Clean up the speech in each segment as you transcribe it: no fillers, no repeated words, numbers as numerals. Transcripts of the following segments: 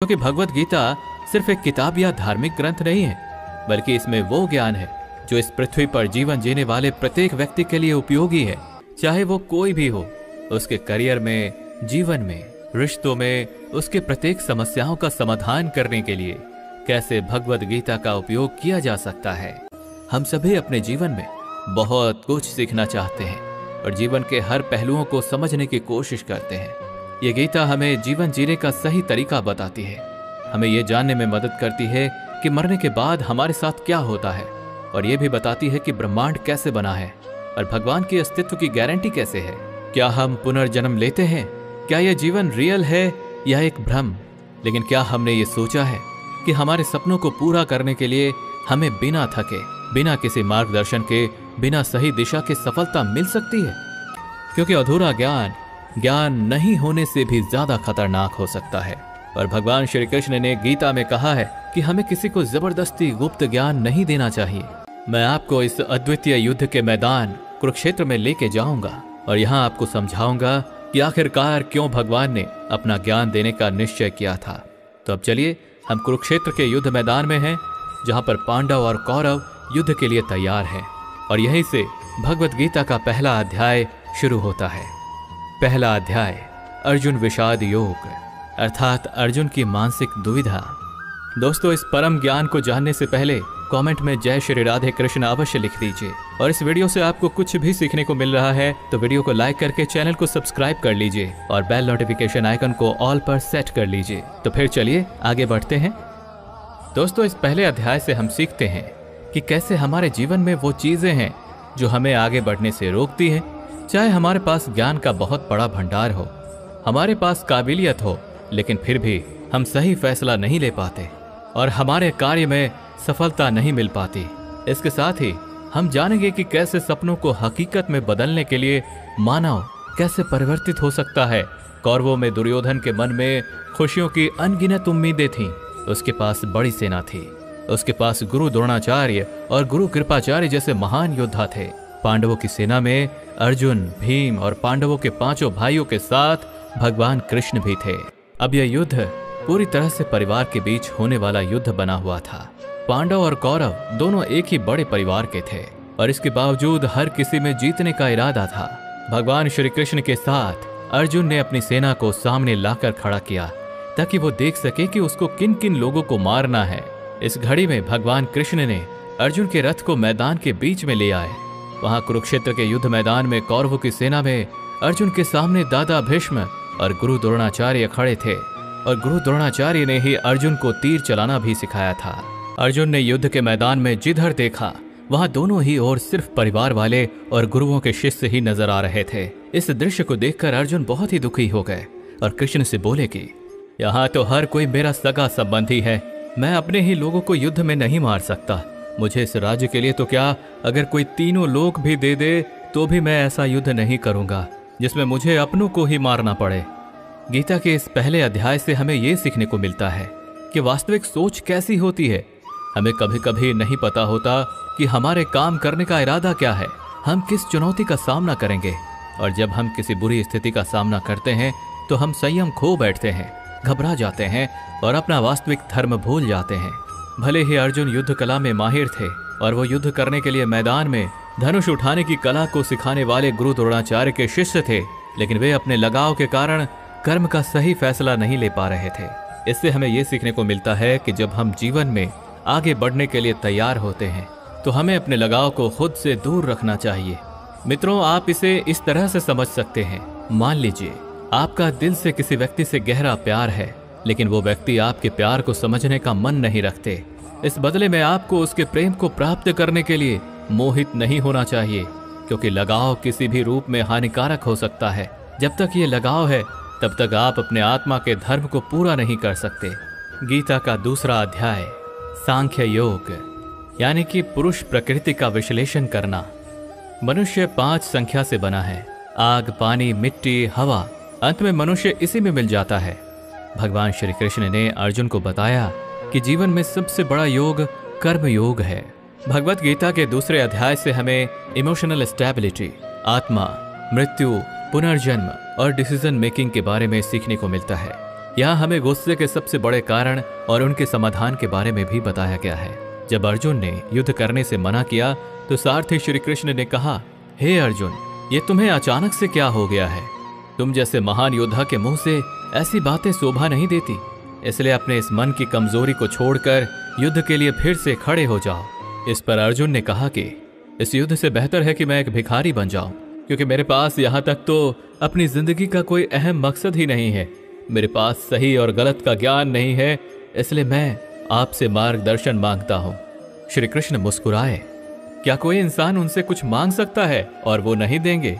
क्योंकि भगवत गीता सिर्फ एक किताब या धार्मिक ग्रंथ नहीं है, बल्कि इसमें वो ज्ञान है जो इस पृथ्वी पर जीवन जीने वाले प्रत्येक व्यक्ति के लिए उपयोगी है, चाहे वो कोई भी हो। उसके करियर में, जीवन में, रिश्तों में, उसके प्रत्येक समस्याओं का समाधान करने के लिए कैसे भगवत गीता का उपयोग किया जा सकता है। हम सभी अपने जीवन में बहुत कुछ सीखना चाहते हैं और जीवन के हर पहलुओं को समझने की कोशिश करते हैं। ये गीता हमें जीवन जीने का सही तरीका बताती है, हमें ये जानने में मदद करती है कि मरने के बाद हमारे साथ क्या होता है, और ये भी बताती है कि ब्रह्मांड कैसे बना है और भगवान के अस्तित्व की गारंटी कैसे है। क्या हम पुनर्जन्म लेते हैं? क्या यह जीवन रियल है या एक भ्रम? लेकिन क्या हमने ये सोचा है कि हमारे सपनों को पूरा करने के लिए हमें बिना थके, बिना किसी मार्गदर्शन के, बिना सही दिशा के सफलता मिल सकती है? क्योंकि अधूरा ज्ञान नहीं होने से भी ज्यादा खतरनाक हो सकता है। और भगवान श्री कृष्ण ने गीता में कहा है कि हमें किसी को जबरदस्ती गुप्त ज्ञान नहीं देना चाहिए। मैं आपको इस अद्वितीय युद्ध के मैदान कुरुक्षेत्र में लेके जाऊंगा और यहाँ आपको समझाऊंगा कि आखिरकार क्यों भगवान ने अपना ज्ञान देने का निश्चय किया था। तो अब चलिए, हम कुरुक्षेत्र के युद्ध मैदान में हैं, जहाँ पर पांडव और कौरव युद्ध के लिए तैयार हैं, और यहीं से भगवत गीता का पहला अध्याय शुरू होता है। पहला अध्याय, अर्जुन विषाद योग, अर्थात अर्जुन की मानसिक दुविधा। दोस्तों, इस परम ज्ञान को जानने से पहले कमेंट में जय श्री राधे कृष्ण अवश्य लिख दीजिए। और इस वीडियो से आपको कुछ भी सीखने को मिल रहा है तो वीडियो को लाइक करके चैनल को सब्सक्राइब कर लीजिए और बेल नोटिफिकेशन आइकन को ऑल पर सेट कर लीजिए। तो फिर चलिए आगे बढ़ते हैं। दोस्तों, इस पहले अध्याय से हम सीखते हैं कि कैसे हमारे जीवन में वो चीजें हैं जो हमें आगे बढ़ने से रोकती हैं। चाहे हमारे पास ज्ञान का बहुत बड़ा भंडार हो, हमारे पास काबिलियत हो, लेकिन फिर भी हम सही फैसला नहीं ले पाते और हमारे कार्य में सफलता नहीं मिल पाती। इसके साथ ही हम जानेंगे कि कैसे सपनों को हकीकत में बदलने के लिए मानव कैसे परिवर्तित हो सकता है। कौरवों में दुर्योधन के मन में खुशियों की अनगिनत उम्मीदें थीं। उसके पास बड़ी सेना थी, उसके पास गुरु द्रोणाचार्य और गुरु कृपाचार्य जैसे महान योद्धा थे। पांडवों की सेना में अर्जुन, भीम और पांडवों के 5 भाइयों के साथ भगवान कृष्ण भी थे। अब यह युद्ध पूरी तरह से परिवार के बीच होने वाला युद्ध बना हुआ था। पांडव और कौरव दोनों एक ही बड़े परिवार के थे और इसके बावजूद हर किसी में जीतने का इरादा था। भगवान श्री कृष्ण के साथ अर्जुन ने अपनी सेना को सामने लाकर खड़ा किया ताकि वो देख सके कि उसको किन किन लोगों को मारना है। इस घड़ी में भगवान कृष्ण ने अर्जुन के रथ को मैदान के बीच में ले आए। वहां कुरुक्षेत्र के युद्ध मैदान में कौरवों की सेना में अर्जुन के सामने दादा भीष्म और गुरु द्रोणाचार्य खड़े थे और गुरु द्रोणाचार्य ने ही अर्जुन को तीर चलाना भी सिखाया था। अर्जुन ने युद्ध के मैदान में जिधर देखा वहां दोनों ही ओर सिर्फ परिवार वाले और गुरुओं के शिष्य ही नजर आ रहे थे। इस दृश्य को देखकर अर्जुन बहुत ही दुखी हो गए और कृष्ण से बोले कि यहाँ तो हर कोई मेरा सगा संबंधी है, मैं अपने ही लोगों को युद्ध में नहीं मार सकता। मुझे इस राज्य के लिए तो क्या, अगर कोई 3 लोक भी दे दे तो भी मैं ऐसा युद्ध नहीं करूंगा जिसमें मुझे अपनों को ही मारना पड़े। गीता के इस पहले अध्याय से हमें यह सीखने को मिलता है कि वास्तविक सोच कैसी होती है। हमें कभी कभी नहीं पता होता कि हमारे काम करने का इरादा क्या है, हम किस चुनौती का सामना करेंगे। और जब हम किसी बुरी स्थिति का सामना करते हैं तो हम संयम खो बैठते हैं, घबरा जाते हैं और अपना वास्तविक धर्म भूल जाते हैं। भले ही अर्जुन युद्ध कला में माहिर थे और वो युद्ध करने के लिए मैदान में धनुष उठाने की कला को सिखाने वाले गुरु द्रोणाचार्य के शिष्य थे, लेकिन वे अपने लगाव के कारण कर्म का सही फैसला नहीं ले पा रहे थे। इससे हमें यह सीखने को मिलता है कि जब हम जीवन में आगे बढ़ने के लिए तैयार होते हैं तो हमें अपने लगाव को खुद से दूर रखना चाहिए। मित्रों, आप इसे इस तरह से समझ सकते हैं। मान लीजिए आपका दिल से किसी व्यक्ति से गहरा प्यार है, लेकिन वो व्यक्ति आपके प्यार को समझने का मन नहीं रखते। इस बदले में आपको उसके प्रेम को प्राप्त करने के लिए मोहित नहीं होना चाहिए, क्योंकि लगाव किसी भी रूप में हानिकारक हो सकता है। जब तक ये लगाव है तब तक आप अपने आत्मा के धर्म को पूरा नहीं कर सकते। गीता का दूसरा अध्याय, सांख्य योग, यानी कि पुरुष प्रकृति का विश्लेषण करना। मनुष्य 5 संख्या से बना है, आग, पानी, मिट्टी, हवा। अंत में मनुष्य इसी में मिल जाता है। भगवान श्री कृष्ण ने अर्जुन को बताया कि जीवन में सबसे बड़ा योग कर्म योग है। भगवत गीता के दूसरे अध्याय से हमें इमोशनल स्टेबिलिटी, आत्मा, मृत्यु, पुनर्जन्म और डिसीजन मेकिंग के बारे में सीखने को मिलता है। यहाँ हमें गुस्से के सबसे बड़े कारण और उनके समाधान के बारे में भी बताया गया है। जब अर्जुन ने युद्ध करने से मना किया तो सारथी श्री कृष्ण ने कहा, हे अर्जुन, ये तुम्हें अचानक से क्या हो गया है? तुम जैसे महान योद्धा के मुंह से ऐसी बातें शोभा नहीं देती, इसलिए अपने इस मन की कमजोरी को छोड़कर युद्ध के लिए फिर से खड़े हो जाओ। इस पर अर्जुन ने कहा कि इस युद्ध से बेहतर है कि मैं एक भिखारी बन जाऊं, क्योंकि मेरे पास यहाँ तक तो अपनी जिंदगी का कोई अहम मकसद ही नहीं है। मेरे पास सही और गलत का ज्ञान नहीं है, इसलिए मैं आपसे मार्गदर्शन मांगता हूँ। श्री कृष्ण मुस्कुराए। क्या कोई इंसान उनसे कुछ मांग सकता है और वो नहीं देंगे?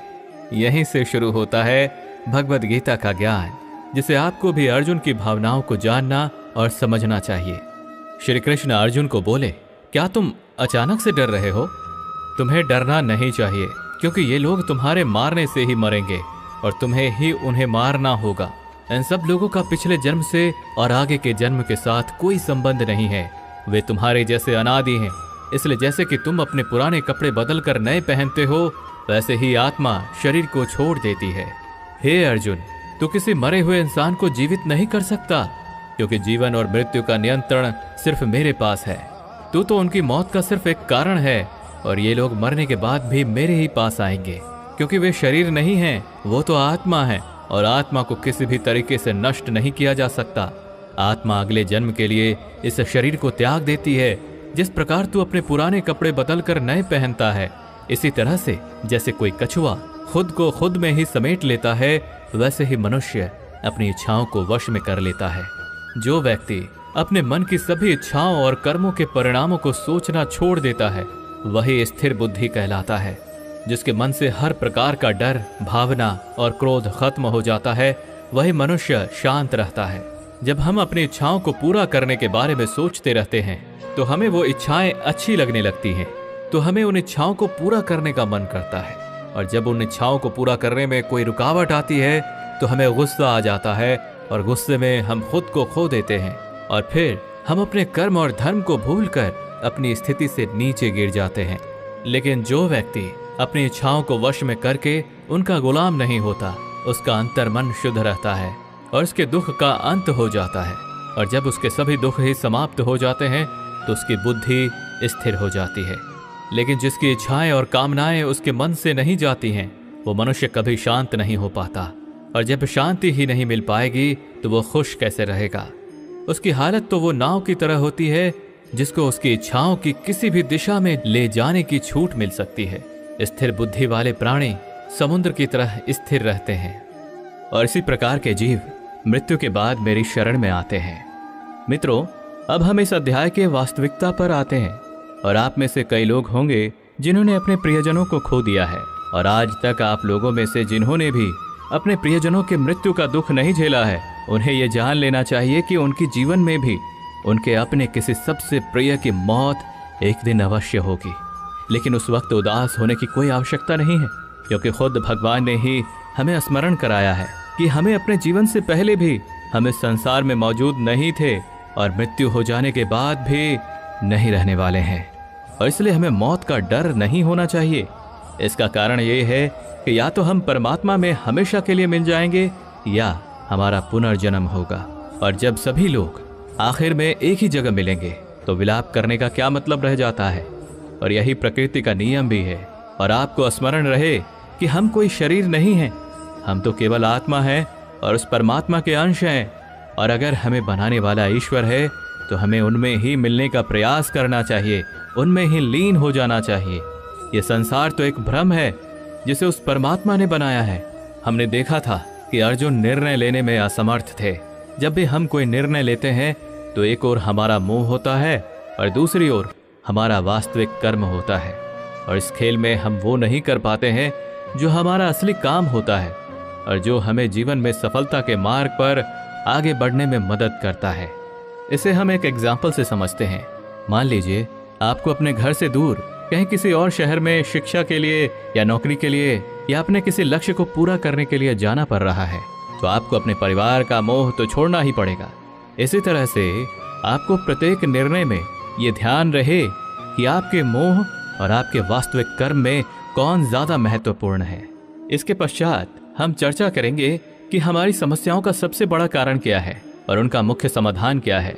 यहीं से शुरू होता है भगवद गीता का ज्ञान, जिसे आपको भी अर्जुन की भावनाओं को जानना और समझना चाहिए। श्री कृष्ण अर्जुन को बोले, क्या तुम अचानक से डर रहे हो? तुम्हें डरना नहीं चाहिए, क्योंकि ये लोग तुम्हारे मारने से ही मरेंगे और तुम्हें ही उन्हें मारना होगा। इन सब लोगों का पिछले जन्म से और आगे के जन्म के साथ कोई संबंध नहीं है। वे तुम्हारे जैसे अनादि हैं। इसलिए जैसे कि तुम अपने पुराने कपड़े बदल कर नए पहनते हो, वैसे ही आत्मा शरीर को छोड़ देती है। हे अर्जुन, तू किसी मरे हुए इंसान को जीवित नहीं कर सकता, क्योंकि जीवन और मृत्यु का नियंत्रण सिर्फ मेरे पास है। तू तो उनकी मौत का सिर्फ एक कारण है, और ये लोग मरने के बाद भी मेरे ही पास आएंगे, क्योंकि वे शरीर नहीं हैं, वो तो आत्मा है, और आत्मा को किसी भी तरीके से नष्ट नहीं किया जा सकता। आत्मा अगले जन्म के लिए इस शरीर को त्याग देती है। जिस प्रकार तू अपने पुराने कपड़े बदल कर नए पहनता है, इसी तरह से जैसे कोई कछुआ खुद को खुद में ही समेट लेता है, वैसे ही मनुष्य अपनी इच्छाओं को वश में कर लेता है। जो व्यक्ति अपने मन की सभी इच्छाओं और कर्मों के परिणामों को सोचना छोड़ देता है, वही स्थिर बुद्धि कहलाता है। जिसके मन से हर प्रकार का डर, भावना और क्रोध खत्म हो जाता है, वही मनुष्य शांत रहता है। जब हम अपनी इच्छाओं को पूरा करने के बारे में सोचते रहते हैं, तो हमें वो इच्छाएं अच्छी लगने लगती हैं, तो हमें उन इच्छाओं को पूरा करने का मन करता है। और जब उन इच्छाओं को पूरा करने में कोई रुकावट आती है, तो हमें गुस्सा आ जाता है, और गुस्से में हम खुद को खो देते हैं, और फिर हम अपने कर्म और धर्म को भूलकर अपनी स्थिति से नीचे गिर जाते हैं। लेकिन जो व्यक्ति अपनी इच्छाओं को वश में करके उनका गुलाम नहीं होता, उसका अंतर्मन शुद्ध रहता है और उसके दुख का अंत हो जाता है। और जब उसके सभी दुख ही समाप्त हो जाते हैं, तो उसकी बुद्धि स्थिर हो जाती है। लेकिन जिसकी इच्छाएं और कामनाएं उसके मन से नहीं जाती हैं, वो मनुष्य कभी शांत नहीं हो पाता। और जब शांति ही नहीं मिल पाएगी, तो वो खुश कैसे रहेगा? उसकी हालत तो वो नाव की तरह होती है, जिसको उसकी इच्छाओं की किसी भी दिशा में ले जाने की छूट मिल सकती है। स्थिर बुद्धि वाले प्राणी समुद्र की तरह स्थिर रहते हैं, और इसी प्रकार के जीव मृत्यु के बाद मेरी शरण में आते हैं। मित्रों, अब हम इस अध्याय के वास्तविकता पर आते हैं। और आप में से कई लोग होंगे जिन्होंने अपने प्रियजनों को खो दिया है, और आज तक आप लोगों में से जिन्होंने भी अपने प्रियजनों के मृत्यु का दुख नहीं झेला है, उन्हें यह जान लेना चाहिए कि उनके जीवन में भी उनके अपने किसी सबसे प्रिय की मौत एक दिन अवश्य होगी। लेकिन उस वक्त उदास होने की कोई आवश्यकता नहीं है, क्योंकि खुद भगवान ने ही हमें स्मरण कराया है कि हमें अपने जीवन से पहले भी हम इस संसार में मौजूद नहीं थे, और मृत्यु हो जाने के बाद भी नहीं रहने वाले हैं। और इसलिए हमें मौत का डर नहीं होना चाहिए। इसका कारण ये है कि या तो हम परमात्मा में हमेशा के लिए मिल जाएंगे, या हमारा पुनर्जन्म होगा। और जब सभी लोग आखिर में एक ही जगह मिलेंगे, तो विलाप करने का क्या मतलब रह जाता है? और यही प्रकृति का नियम भी है। और आपको स्मरण रहे कि हम कोई शरीर नहीं हैं, हम तो केवल आत्मा हैं और उस परमात्मा के अंश हैं। और अगर हमें बनाने वाला ईश्वर है, तो हमें उनमें ही मिलने का प्रयास करना चाहिए, उनमें ही लीन हो जाना चाहिए। ये संसार तो एक भ्रम है जिसे उस परमात्मा ने बनाया है। हमने देखा था कि अर्जुन निर्णय लेने में असमर्थ थे। जब भी हम कोई निर्णय लेते हैं, तो एक ओर हमारा मोह होता है और दूसरी ओर हमारा वास्तविक कर्म होता है। और इस खेल में हम वो नहीं कर पाते हैं जो हमारा असली काम होता है, और जो हमें जीवन में सफलता के मार्ग पर आगे बढ़ने में मदद करता है। इसे हम एक एग्जाम्पल से समझते हैं। मान लीजिए आपको अपने घर से दूर कहीं किसी और शहर में शिक्षा के लिए या नौकरी के लिए या अपने किसी लक्ष्य को पूरा करने के लिए जाना पड़ रहा है, तो आपको अपने परिवार का मोह तो छोड़ना ही पड़ेगा। इसी तरह से आपको प्रत्येक निर्णय में ये ध्यान रहे कि आपके मोह और आपके वास्तविक कर्म में कौन ज्यादा महत्वपूर्ण है। इसके पश्चात हम चर्चा करेंगे कि हमारी समस्याओं का सबसे बड़ा कारण क्या है और उनका मुख्य समाधान क्या है।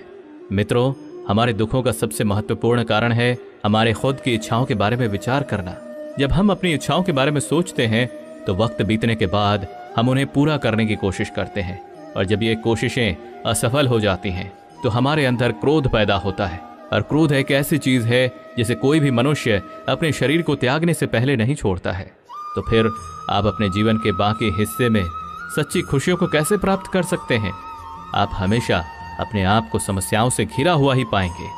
मित्रों, हमारे दुखों का सबसे महत्वपूर्ण कारण है हमारे खुद की इच्छाओं के बारे में विचार करना। जब हम अपनी इच्छाओं के बारे में सोचते हैं तो वक्त बीतने के बाद हम उन्हें पूरा करने की कोशिश करते हैं, और जब ये कोशिशें असफल हो जाती हैं तो हमारे अंदर क्रोध पैदा होता है। और क्रोध एक ऐसी चीज है जिसे कोई भी मनुष्य अपने शरीर को त्यागने से पहले नहीं छोड़ता है। तो फिर आप अपने जीवन के बाकी हिस्से में सच्ची खुशियों को कैसे प्राप्त कर सकते हैं। आप हमेशा अपने आप को समस्याओं से घिरा हुआ ही पाएंगे,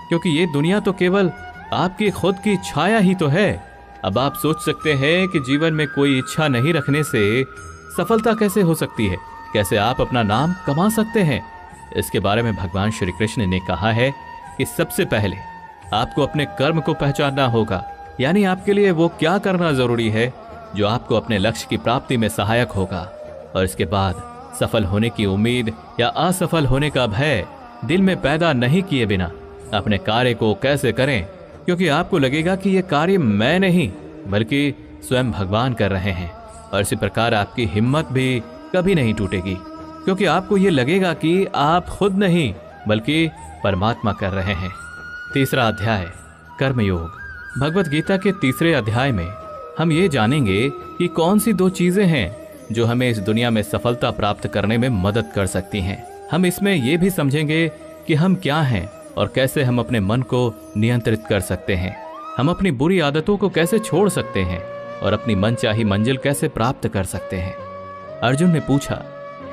क्योंकि ये दुनिया तो केवल आपकी खुद की छाया ही तो है। अब आप सोच सकते हैं कि जीवन में कोई इच्छा नहीं रखने से सफलता कैसे हो सकती है, कैसे आप अपना नाम कमा सकते हैं। इसके बारे में भगवान श्री कृष्ण ने कहा है कि सबसे पहले आपको अपने कर्म को पहचानना होगा, यानी आपके लिए वो क्या करना जरूरी है जो आपको अपने लक्ष्य की प्राप्ति में सहायक होगा। और इसके बाद सफल होने की उम्मीद या असफल होने का भय दिल में पैदा नहीं किए बिना अपने कार्य को कैसे करें, क्योंकि आपको लगेगा कि यह कार्य मैं नहीं बल्कि स्वयं भगवान कर रहे हैं। और इसी प्रकार आपकी हिम्मत भी कभी नहीं टूटेगी, क्योंकि आपको ये लगेगा कि आप खुद नहीं बल्कि परमात्मा कर रहे हैं। तीसरा अध्याय, कर्मयोग। भगवत गीता के तीसरे अध्याय में हम ये जानेंगे कि कौन सी दो चीजें हैं जो हमें इस दुनिया में सफलता प्राप्त करने में मदद कर सकती हैं। हम इसमें ये भी समझेंगे कि हम क्या हैं और कैसे हम अपने मन को नियंत्रित कर सकते हैं। हम अपनी बुरी आदतों को कैसे छोड़ सकते हैं और अपनी मनचाही मंजिल कैसे प्राप्त कर सकते हैं। अर्जुन ने पूछा,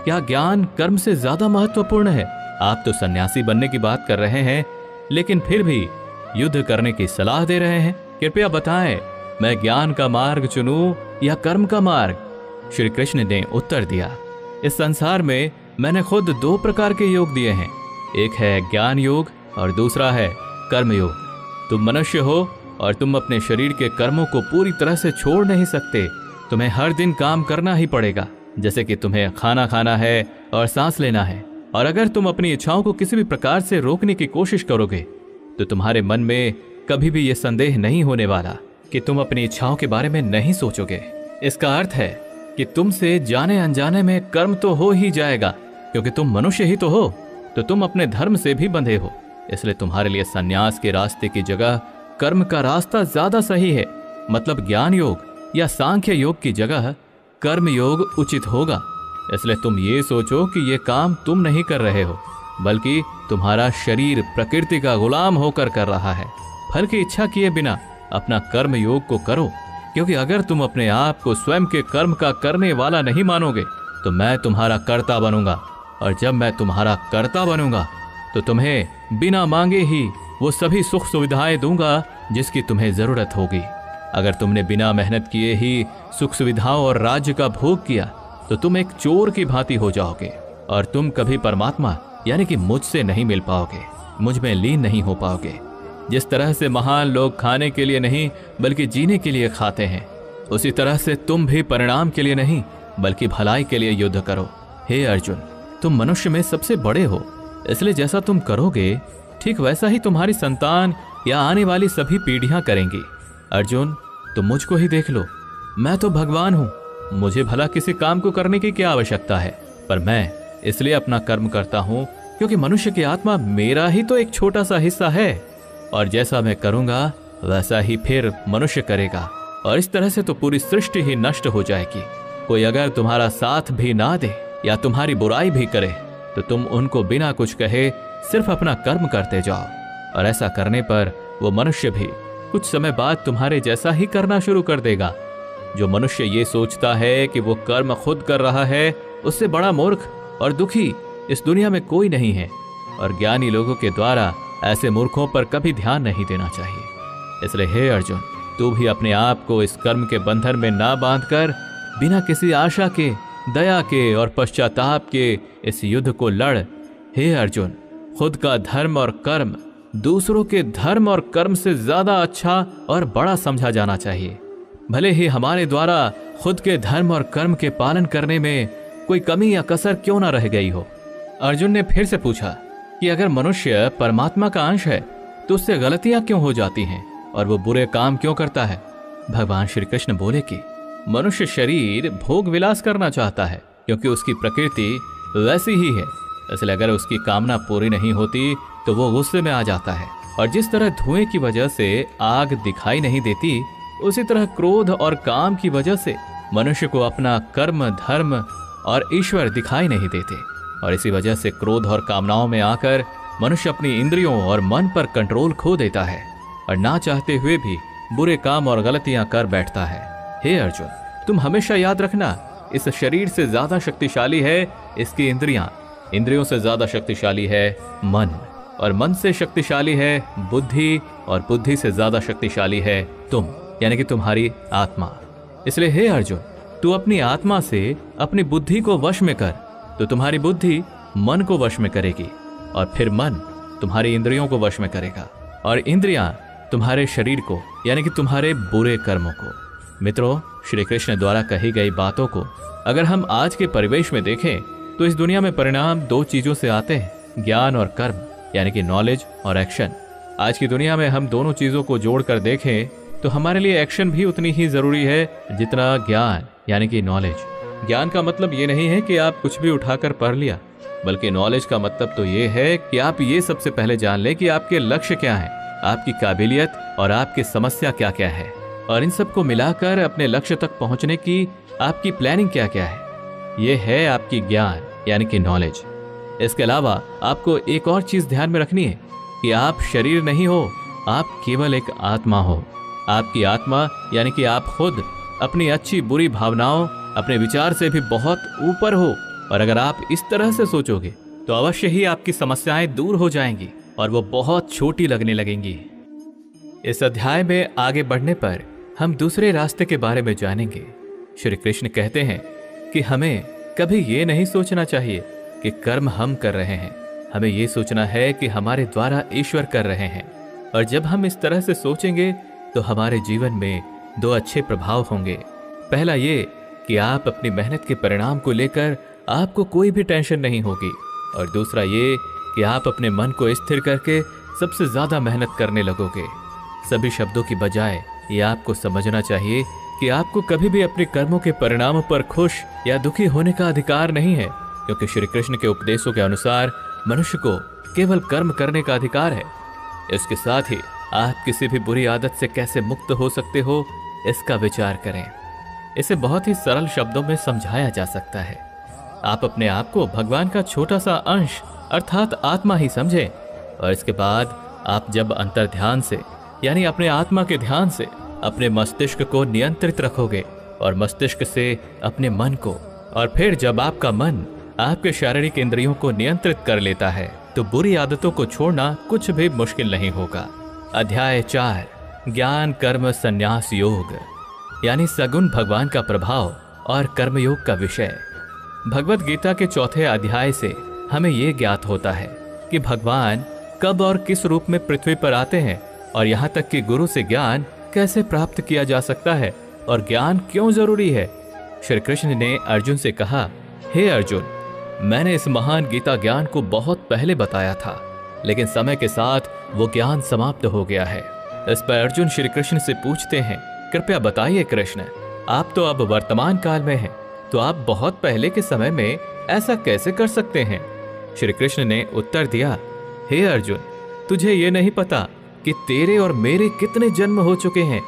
क्या ज्ञान कर्म से ज्यादा महत्वपूर्ण है? आप तो सन्यासी बनने की बात कर रहे हैं, लेकिन फिर भी युद्ध करने की सलाह दे रहे हैं। कृपया बताएं, मैं ज्ञान का मार्ग चुनूं या कर्म का मार्ग? श्री कृष्ण ने उत्तर दिया, इस संसार में मैंने खुद दो प्रकार के योग दिए हैं, एक है ज्ञान योग और दूसरा है कर्म योग। तुम मनुष्य हो और तुम अपने शरीर के कर्मों को पूरी तरह से छोड़ नहीं सकते। तुम्हें हर दिन काम करना ही पड़ेगा, जैसे कि तुम्हें खाना खाना है और सांस लेना है। और अगर तुम अपनी इच्छाओं को किसी भी प्रकार से रोकने की कोशिश करोगे तो तुम्हारे मन में कभी भी यह संदेह नहीं होने वाला कि तुम अपनी इच्छाओं के बारे में नहीं सोचोगे। इसका अर्थ है कि तुमसे जाने अनजाने में कर्म तो हो ही जाएगा, क्योंकि तुम मनुष्य ही तो हो, तो तुम अपने धर्म से भी बंधे हो। इसलिए तुम्हारे लिए संन्यास के रास्ते की जगह कर्म का रास्ता ज्यादा सही है। मतलब ज्ञान योग या सांख्य योग की जगह कर्म योग उचित होगा। इसलिए तुम ये सोचो कि ये काम तुम नहीं कर रहे हो, बल्कि तुम्हारा शरीर प्रकृति का गुलाम होकर कर रहा है। फल की इच्छा किए बिना अपना कर्म योग को करो, क्योंकि अगर तुम अपने आप को स्वयं के कर्म का करने वाला नहीं मानोगे तो मैं तुम्हारा कर्ता बनूंगा, और जब मैं तुम्हारा कर्ता बनूंगा तो तुम्हें बिना मांगे ही वो सभी सुख सुविधाएं दूंगा जिसकी तुम्हें जरूरत होगी। अगर तुमने बिना मेहनत किए ही सुख सुविधाओं और राज्य का भोग किया तो तुम एक चोर की भांति हो जाओगे, और तुम कभी परमात्मा यानी कि मुझसे नहीं मिल पाओगे, मुझ में लीन नहीं हो पाओगे। जिस तरह से महान लोग खाने के लिए नहीं बल्कि जीने के लिए खाते हैं, उसी तरह से तुम भी परिणाम के लिए नहीं बल्कि भलाई के लिए युद्ध करो। हे अर्जुन, तुम मनुष्य में सबसे बड़े हो, इसलिए जैसा तुम करोगे ठीक वैसा ही तुम्हारी संतान या आने वाली सभी पीढ़ियां करेंगी। अर्जुन, तुम मुझको ही देख लो, मैं तो भगवान हूं, मुझे भला किसी काम को करने की क्या आवश्यकता है, पर मैं इसलिए अपना कर्म करता हूं क्योंकि मनुष्य की आत्मा मेरा ही तो एक छोटा सा हिस्सा है, और जैसा मैं करूंगा वैसा ही फिर मनुष्य करेगा, और इस तरह से तो पूरी सृष्टि ही नष्ट हो जाएगी। कोई अगर तुम्हारा साथ भी ना दे या तुम्हारी बुराई भी करे तो तुम उनको बिना कुछ कहे सिर्फ अपना कर्म करते जाओ, और ऐसा करने पर वो मनुष्य भी कुछ समय बाद तुम्हारे जैसा ही करना शुरू कर देगा। जो मनुष्य ये सोचता है कि वो कर्म खुद कर रहा है, उससे बड़ा मूर्ख और दुखी इस दुनिया में कोई नहीं है, और ज्ञानी लोगों के द्वारा ऐसे मूर्खों पर कभी ध्यान नहीं देना चाहिए। इसलिए हे अर्जुन, तू भी अपने आप को इस कर्म के बंधन में ना बांधकर बिना किसी आशा के, दया के और पश्चाताप के इस युद्ध को लड़। हे अर्जुन, खुद का धर्म और कर्म दूसरों के धर्म और कर्म से ज्यादा अच्छा और बड़ा समझा जाना चाहिए, भले ही हमारे द्वारा खुद के धर्म और कर्म के पालन करने में कोई कमी या कसर क्यों ना रह गई हो। अर्जुन ने फिर से पूछा कि अगर मनुष्य परमात्मा का अंश है तो उससे गलतियां क्यों हो जाती हैं और वो बुरे काम क्यों करता है। भगवान श्री कृष्ण बोले कि मनुष्य शरीर भोग विलास करना चाहता है, क्योंकि उसकी प्रकृति वैसी ही है, इसलिए अगर उसकी कामना पूरी नहीं होती तो वो गुस्से में आ जाता है। और जिस तरह धुएं की वजह से आग दिखाई नहीं देती, उसी तरह क्रोध और काम की वजह से मनुष्य को अपना कर्म, धर्म और ईश्वर दिखाई नहीं देते। और इसी वजह से क्रोध और कामनाओं में आकर मनुष्य अपनी इंद्रियों और मन पर कंट्रोल खो देता है और ना चाहते हुए भी बुरे काम और गलतियां कर बैठता है। हे अर्जुन, तुम हमेशा याद रखना, इस शरीर से ज्यादा शक्तिशाली है इसकी इंद्रियां, इंद्रियों से ज्यादा शक्तिशाली है मन, और मन से शक्तिशाली है बुद्धि, और बुद्धि से ज्यादा शक्तिशाली है तुम, यानी कि तुम्हारी आत्मा। इसलिए हे अर्जुन, तू अपनी आत्मा से अपनी बुद्धि को वश में कर, तो तुम्हारी बुद्धि मन को वश में करेगी, और फिर मन तुम्हारी इंद्रियों को वश में करेगा, और इंद्रियां तुम्हारे शरीर को, यानी कि तुम्हारे बुरे कर्मों को। मित्रों, श्री कृष्ण द्वारा कही गई बातों को अगर हम आज के परिवेश में देखें तो इस दुनिया में परिणाम दो चीजों से आते हैं, ज्ञान और कर्म, यानी कि नॉलेज और एक्शन। आज की दुनिया में हम दोनों चीजों को जोड़कर देखें तो हमारे लिए एक्शन भी उतनी ही जरूरी है जितना ज्ञान, यानी कि नॉलेज। ज्ञान का मतलब ये नहीं है कि आप कुछ भी उठाकर पढ़ लिया, बल्कि नॉलेज का मतलब तो ये है कि आप ये सबसे पहले जान लें कि आपके लक्ष्य क्या है, आपकी काबिलियत और आपकी समस्या क्या क्या है, और इन सबको मिलाकर अपने लक्ष्य तक पहुंचने की आपकी प्लानिंग क्या क्या है। ये है आपकी ज्ञान, यानी कि नॉलेज। इसके अलावा आपको एक और चीज ध्यान में रखनी है कि आप शरीर नहीं हो, आप केवल एक आत्मा हो। आपकी आत्मा यानी कि आप खुद अपनी अच्छी बुरी भावनाओं, अपने विचार से भी बहुत ऊपर हो, और अगर आप इस तरह से सोचोगे तो अवश्य ही आपकी समस्याएं दूर हो जाएंगी और वो बहुत छोटी लगने लगेंगी। इस अध्याय में आगे बढ़ने पर हम दूसरे रास्ते के बारे में जानेंगे। श्री कृष्ण कहते हैं कि हमें कभी ये नहीं सोचना चाहिए कि कर्म हम कर रहे हैं, हमें ये सोचना है कि हमारे द्वारा ईश्वर कर रहे हैं। और जब हम इस तरह से सोचेंगे तो हमारे जीवन में दो अच्छे प्रभाव होंगे। पहला ये कि आप अपनी मेहनत के परिणाम को लेकर आपको कोई भी टेंशन नहीं होगी, और दूसरा ये कि आप अपने मन को स्थिर करके सबसे ज्यादा मेहनत करने लगोगे। सभी शब्दों की बजाय ये आपको समझना चाहिए कि आपको कभी भी अपने कर्मों के परिणामों पर खुश या दुखी होने का अधिकार नहीं है, क्योंकि श्री कृष्ण के उपदेशों के अनुसार मनुष्य को केवल कर्म करने का अधिकार है। इसके साथ ही आप किसी भी बुरी आदत से कैसे मुक्त हो सकते हो, इसका विचार करें। इसे बहुत ही सरल शब्दों में समझाया जा सकता है। आप अपने आप को भगवान का छोटा सा अंश अर्थात आत्मा ही समझें, और इसके बाद आप जब अंतर ध्यान से, यानी अपने आत्मा के ध्यान से अपने मस्तिष्क को नियंत्रित रखोगे और मस्तिष्क से अपने मन को, और फिर जब आपका मन आपके शारीरिक इंद्रियों को नियंत्रित कर लेता है तो बुरी आदतों को छोड़ना कुछ भी मुश्किल नहीं होगा। अध्याय 4, ज्ञान कर्म संन्यास योग, यानी सगुण भगवान का प्रभाव और कर्मयोग का विषय। भगवत गीता के चौथे अध्याय से हमें यह ज्ञात होता है कि भगवान कब और किस रूप में पृथ्वी पर आते हैं, और यहाँ तक कि गुरु से ज्ञान कैसे प्राप्त किया जा सकता है और ज्ञान क्यों जरूरी है। श्री कृष्ण ने अर्जुन से कहा, हे अर्जुन, मैंने इस महान गीता ज्ञान को बहुत पहले बताया था, लेकिन समय के साथ वो ज्ञान समाप्त हो गया है। इस पर अर्जुन श्री कृष्ण से पूछते हैं, कृपया बताइए कृष्ण, आप तो अब वर्तमान काल में हैं, तो आप बहुत पहले के समय में ऐसा कैसे कर सकते हैं। श्री कृष्ण ने उत्तर दिया, हे अर्जुन, तुझे ये नहीं पता कि तेरे और मेरे कितने जन्म हो चुके हैं।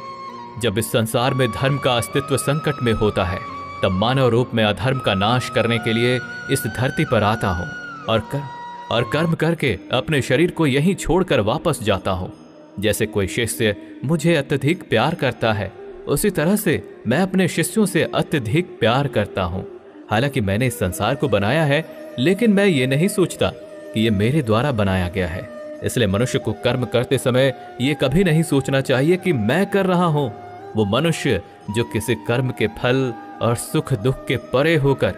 जब इस संसार में धर्म का अस्तित्व संकट में होता है, तब मानव रूप में अधर्म का नाश करने के लिए इस धरती पर आता हूँ और कर्म करके अपने शरीर को यहीं छोड़कर वापस जाता हूँ। जैसे कोई शिष्य मुझे अत्यधिक प्यार करता है, उसी तरह से मैं अपने शिष्यों से अत्यधिक प्यार करता हूँ। हालांकि मैंने इस संसार को बनाया है, लेकिन मैं ये नहीं सोचता कि ये मेरे द्वारा बनाया गया है। इसलिए मनुष्य को कर्म करते समय ये कभी नहीं सोचना चाहिए कि मैं कर रहा हूँ। वो मनुष्य जो किसी कर्म के फल और सुख दुख के परे होकर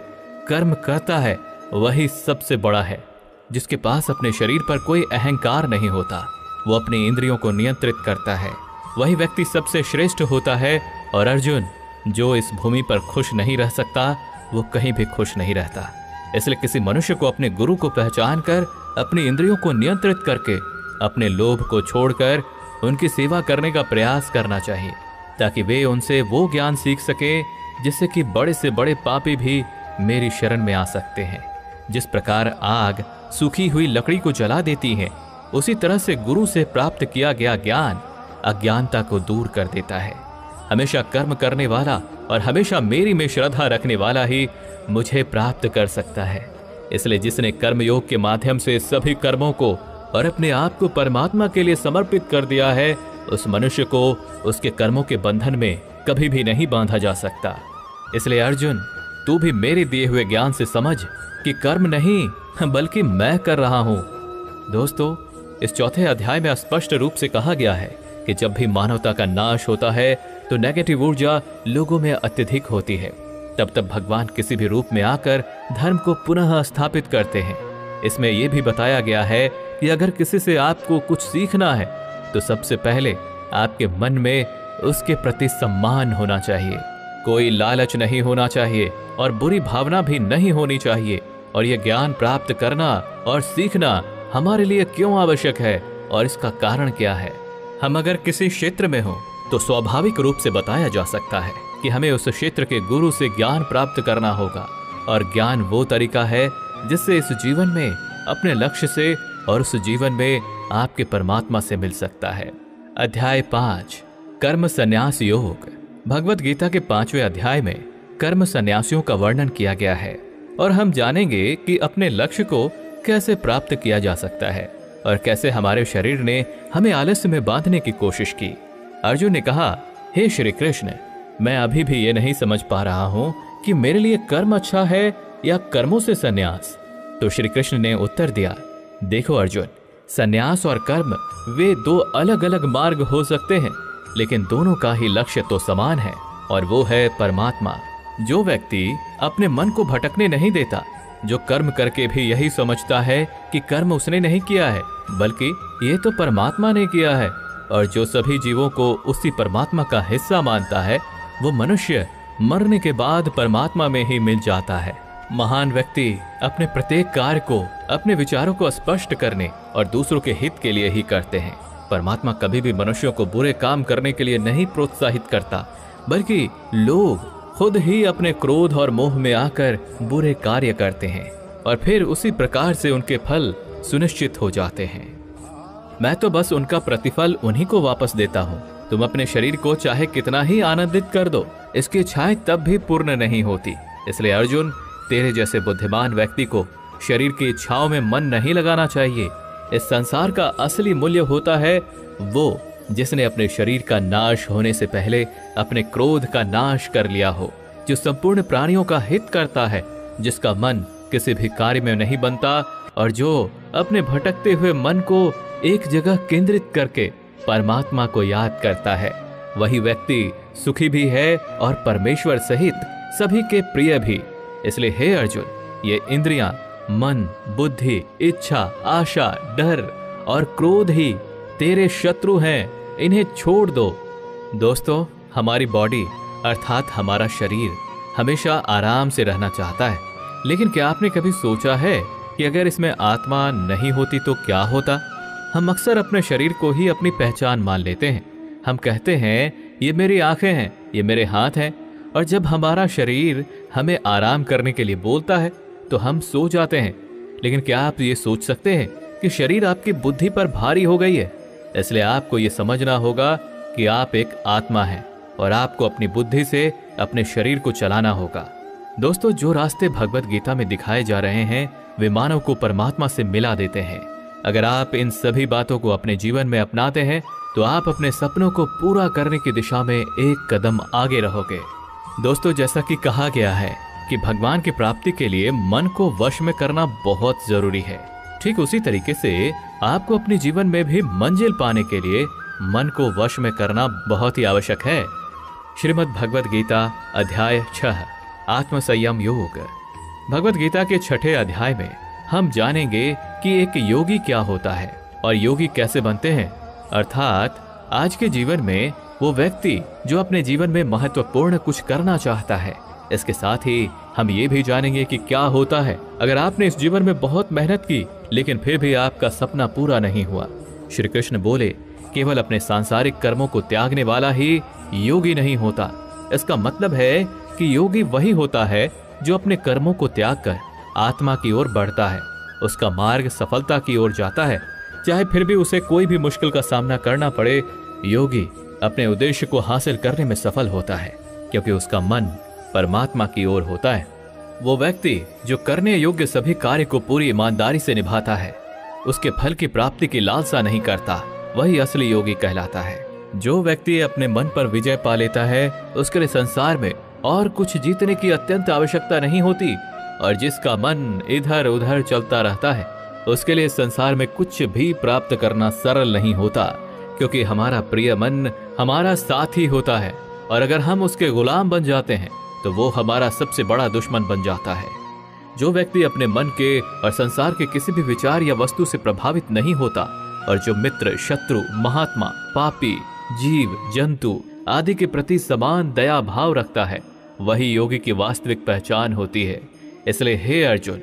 कर्म करता है, वही सबसे बड़ा है, जिसके पास अपने शरीर पर कोई अहंकार नहीं होता, वो अपनी इंद्रियों को नियंत्रित करता है, वही व्यक्ति सबसे श्रेष्ठ होता है। और अर्जुन, जो इस भूमि पर खुश नहीं रह सकता, वो कहीं भी खुश नहीं रहता। इसलिए किसी मनुष्य को अपने गुरु को पहचान कर अपनी इंद्रियों को नियंत्रित करके अपने लोभ को छोड़कर उनकी सेवा करने का प्रयास करना चाहिए, ताकि वे उनसे वो ज्ञान सीख सके जिससे कि बड़े से बड़े पापी भी मेरी शरण में आ सकते हैं। जिस प्रकार आग सूखी हुई लकड़ी को जला देती है, उसी तरह से गुरु से प्राप्त किया गया ज्ञान अज्ञानता को दूर कर देता है। हमेशा कर्म करने वाला और हमेशा मेरी में श्रद्धा रखने वाला ही मुझे प्राप्त कर सकता है। इसलिए जिसने कर्मयोग के माध्यम से सभी कर्मों को और अपने आप को परमात्मा के लिए समर्पित कर दिया है, उस मनुष्य को उसके कर्मों के बंधन में कभी भी नहीं बांधा जा सकता। इसलिए अर्जुन, तू भी मेरे दिए हुए ज्ञान से समझ कि कर्म नहीं बल्कि मैं कर रहा हूं। दोस्तों, इस चौथे अध्याय में स्पष्ट रूप से कहा गया है कि जब भी मानवता का नाश होता है तो नेगेटिव ऊर्जा लोगों में अत्यधिक होती है। तब भगवान किसी भी रूप में आकर धर्म को पुनः स्थापित करते हैं। इसमें यह भी बताया गया है कि अगर किसी से आपको कुछ सीखना है तो सबसे पहले आपके मन में उसके प्रति सम्मान होना चाहिए। कोई लालच नहीं होना चाहिए और बुरी भावना भी नहीं होनी चाहिए। और यह ज्ञान प्राप्त करना और सीखना हमारे लिए क्यों आवश्यक है और इसका कारण क्या है। हम अगर किसी क्षेत्र में हो तो स्वाभाविक रूप से बताया जा सकता है कि हमें उस क्षेत्र के गुरु से ज्ञान प्राप्त करना होगा। और ज्ञान वो तरीका है जिससे इस जीवन में अपने लक्ष्य से और उस जीवन में आपके परमात्मा से मिल सकता है। अध्याय 5, कर्म संन्यास योग। भगवत गीता के 5वें अध्याय में कर्म संन्यासियों का वर्णन किया गया है और हम जानेंगे कि अपने लक्ष्य को कैसे प्राप्त किया जा सकता है और कैसे हमारे शरीर ने हमें आलस्य में बांधने की कोशिश की। अर्जुन ने कहा, हे श्री कृष्ण, मैं अभी भी ये नहीं समझ पा रहा हूं कि मेरे लिए कर्म अच्छा है या कर्मों से संन्यास। तो श्री कृष्ण ने उत्तर दिया, देखो अर्जुन, संन्यास और कर्म वे दो अलग अलग मार्ग हो सकते हैं, लेकिन दोनों का ही लक्ष्य तो समान है और वो है परमात्मा। जो व्यक्ति अपने मन को भटकने नहीं देता, जो कर्म करके भी यही समझता है कि कर्म उसने नहीं किया है बल्कि ये तो परमात्मा ने किया है, और जो सभी जीवों को उसी परमात्मा का हिस्सा मानता है, वो मनुष्य मरने के बाद परमात्मा में ही मिल जाता है। महान व्यक्ति अपने प्रत्येक कार्य को, अपने विचारों को स्पष्ट करने और दूसरों के हित के लिए ही करते हैं। परमात्मा कभी भी मनुष्यों को बुरे काम करने के लिए नहीं प्रोत्साहित करता, बल्कि लोग खुद ही अपने क्रोध और मोह में आकर बुरे कार्य करते हैं और फिर उसी प्रकार से उनके फल सुनिश्चित हो जाते हैं। मैं तो बस उनका प्रतिफल उन्हीं को वापस देता हूँ। तुम अपने शरीर को चाहे कितना ही आनंदित कर दो, इसकी इच्छाएं तब भी पूर्ण नहीं होती। इसलिए अर्जुन, तेरे जैसे बुद्धिमान व्यक्ति को शरीर की इच्छाओं में मन नहीं लगाना चाहिए। इस संसार का असली मूल्य होता है वो जिसने अपने शरीर का नाश होने से पहले अपने क्रोध का नाश कर लिया हो, जो संपूर्ण प्राणियों का हित करता है, जिसका मन किसी भी कार्य में नहीं बनता और जो अपने भटकते हुए मन को एक जगह केंद्रित करके परमात्मा को याद करता है। वही व्यक्ति सुखी भी है और परमेश्वर सहित सभी के प्रिय भी। इसलिए हे अर्जुन, ये इंद्रियां, मन, बुद्धि, इच्छा, आशा, डर और क्रोध ही तेरे शत्रु हैं, इन्हें छोड़ दो। दोस्तों, हमारी बॉडी अर्थात हमारा शरीर हमेशा आराम से रहना चाहता है, लेकिन क्या आपने कभी सोचा है कि अगर इसमें आत्मा नहीं होती तो क्या होता? हम अक्सर अपने शरीर को ही अपनी पहचान मान लेते हैं। हम कहते हैं ये मेरी आंखें हैं, ये मेरे हाथ हैं, और जब हमारा शरीर हमें आराम करने के लिए बोलता है तो हम सो जाते हैं। लेकिन क्या आप ये सोच सकते हैं कि शरीर आपकी बुद्धि पर भारी हो गई है? इसलिए आपको ये समझना होगा कि आप एक आत्मा हैं और आपको अपनी बुद्धि से अपने शरीर को चलाना होगा। दोस्तों, जो रास्ते भगवत गीता में दिखाए जा रहे हैं वे मानव को परमात्मा से मिला देते हैं। अगर आप इन सभी बातों को अपने जीवन में अपनाते हैं तो आप अपने सपनों को पूरा करने की दिशा में एक कदम आगे रहोगे। दोस्तों, जैसा कि कहा गया है कि भगवान की प्राप्ति के लिए मन को वश में करना बहुत जरूरी है, ठीक उसी तरीके से आपको अपने जीवन में भी मंजिल पाने के लिए मन को वश में करना बहुत ही आवश्यक है। श्रीमद् भगवत गीता अध्याय 6, आत्मसंयम योग। भगवत गीता के 6ठे अध्याय में हम जानेंगे कि एक योगी क्या होता है और योगी कैसे बनते हैं, अर्थात आज के जीवन में वो व्यक्ति जो अपने जीवन में महत्वपूर्ण कुछ करना चाहता है। इसके साथ ही हम ये भी जानेंगे कि क्या होता है अगर आपने इस जीवन में बहुत मेहनत की लेकिन फिर भी आपका सपना पूरा नहीं हुआ। श्री कृष्ण बोले, केवल अपने सांसारिक कर्मों को त्यागने वाला ही योगी नहीं होता। इसका मतलब है कि योगी वही होता है जो अपने कर्मों को त्याग कर आत्मा की ओर बढ़ता है, उसका मार्ग सफलता की ओर जाता है। चाहे फिर भी उसे कोई भी मुश्किल का सामना करना पड़े, योगी अपने उद्देश्य को हासिल करने में सफल होता है, क्योंकि उसका मन परमात्मा की ओर होता है। वो व्यक्ति जो करने योग्य सभी कार्य को पूरी ईमानदारी से निभाता है, उसके फल की प्राप्ति की लालसा नहीं करता, वही असली योगी कहलाता है। जो व्यक्ति अपने मन पर विजय पा लेता है, उसके लिए संसार में और कुछ जीतने की अत्यंत आवश्यकता नहीं होती, और जिसका मन इधर उधर चलता रहता है, उसके लिए संसार में कुछ भी प्राप्त करना सरल नहीं होता, क्योंकि हमारा प्रिय मन हमारा साथी होता है, और अगर हम उसके गुलाम बन जाते हैं तो वो हमारा सबसे बड़ा दुश्मन बन जाता है। जो व्यक्ति अपने मन के और संसार के किसी भी विचार या वस्तु से प्रभावित नहीं होता, और जो मित्र, शत्रु, महात्मा, पापी, जीव, जंतु आदि के प्रति समान दया भाव रखता है, वही योगी की वास्तविक पहचान होती है। इसलिए हे अर्जुन,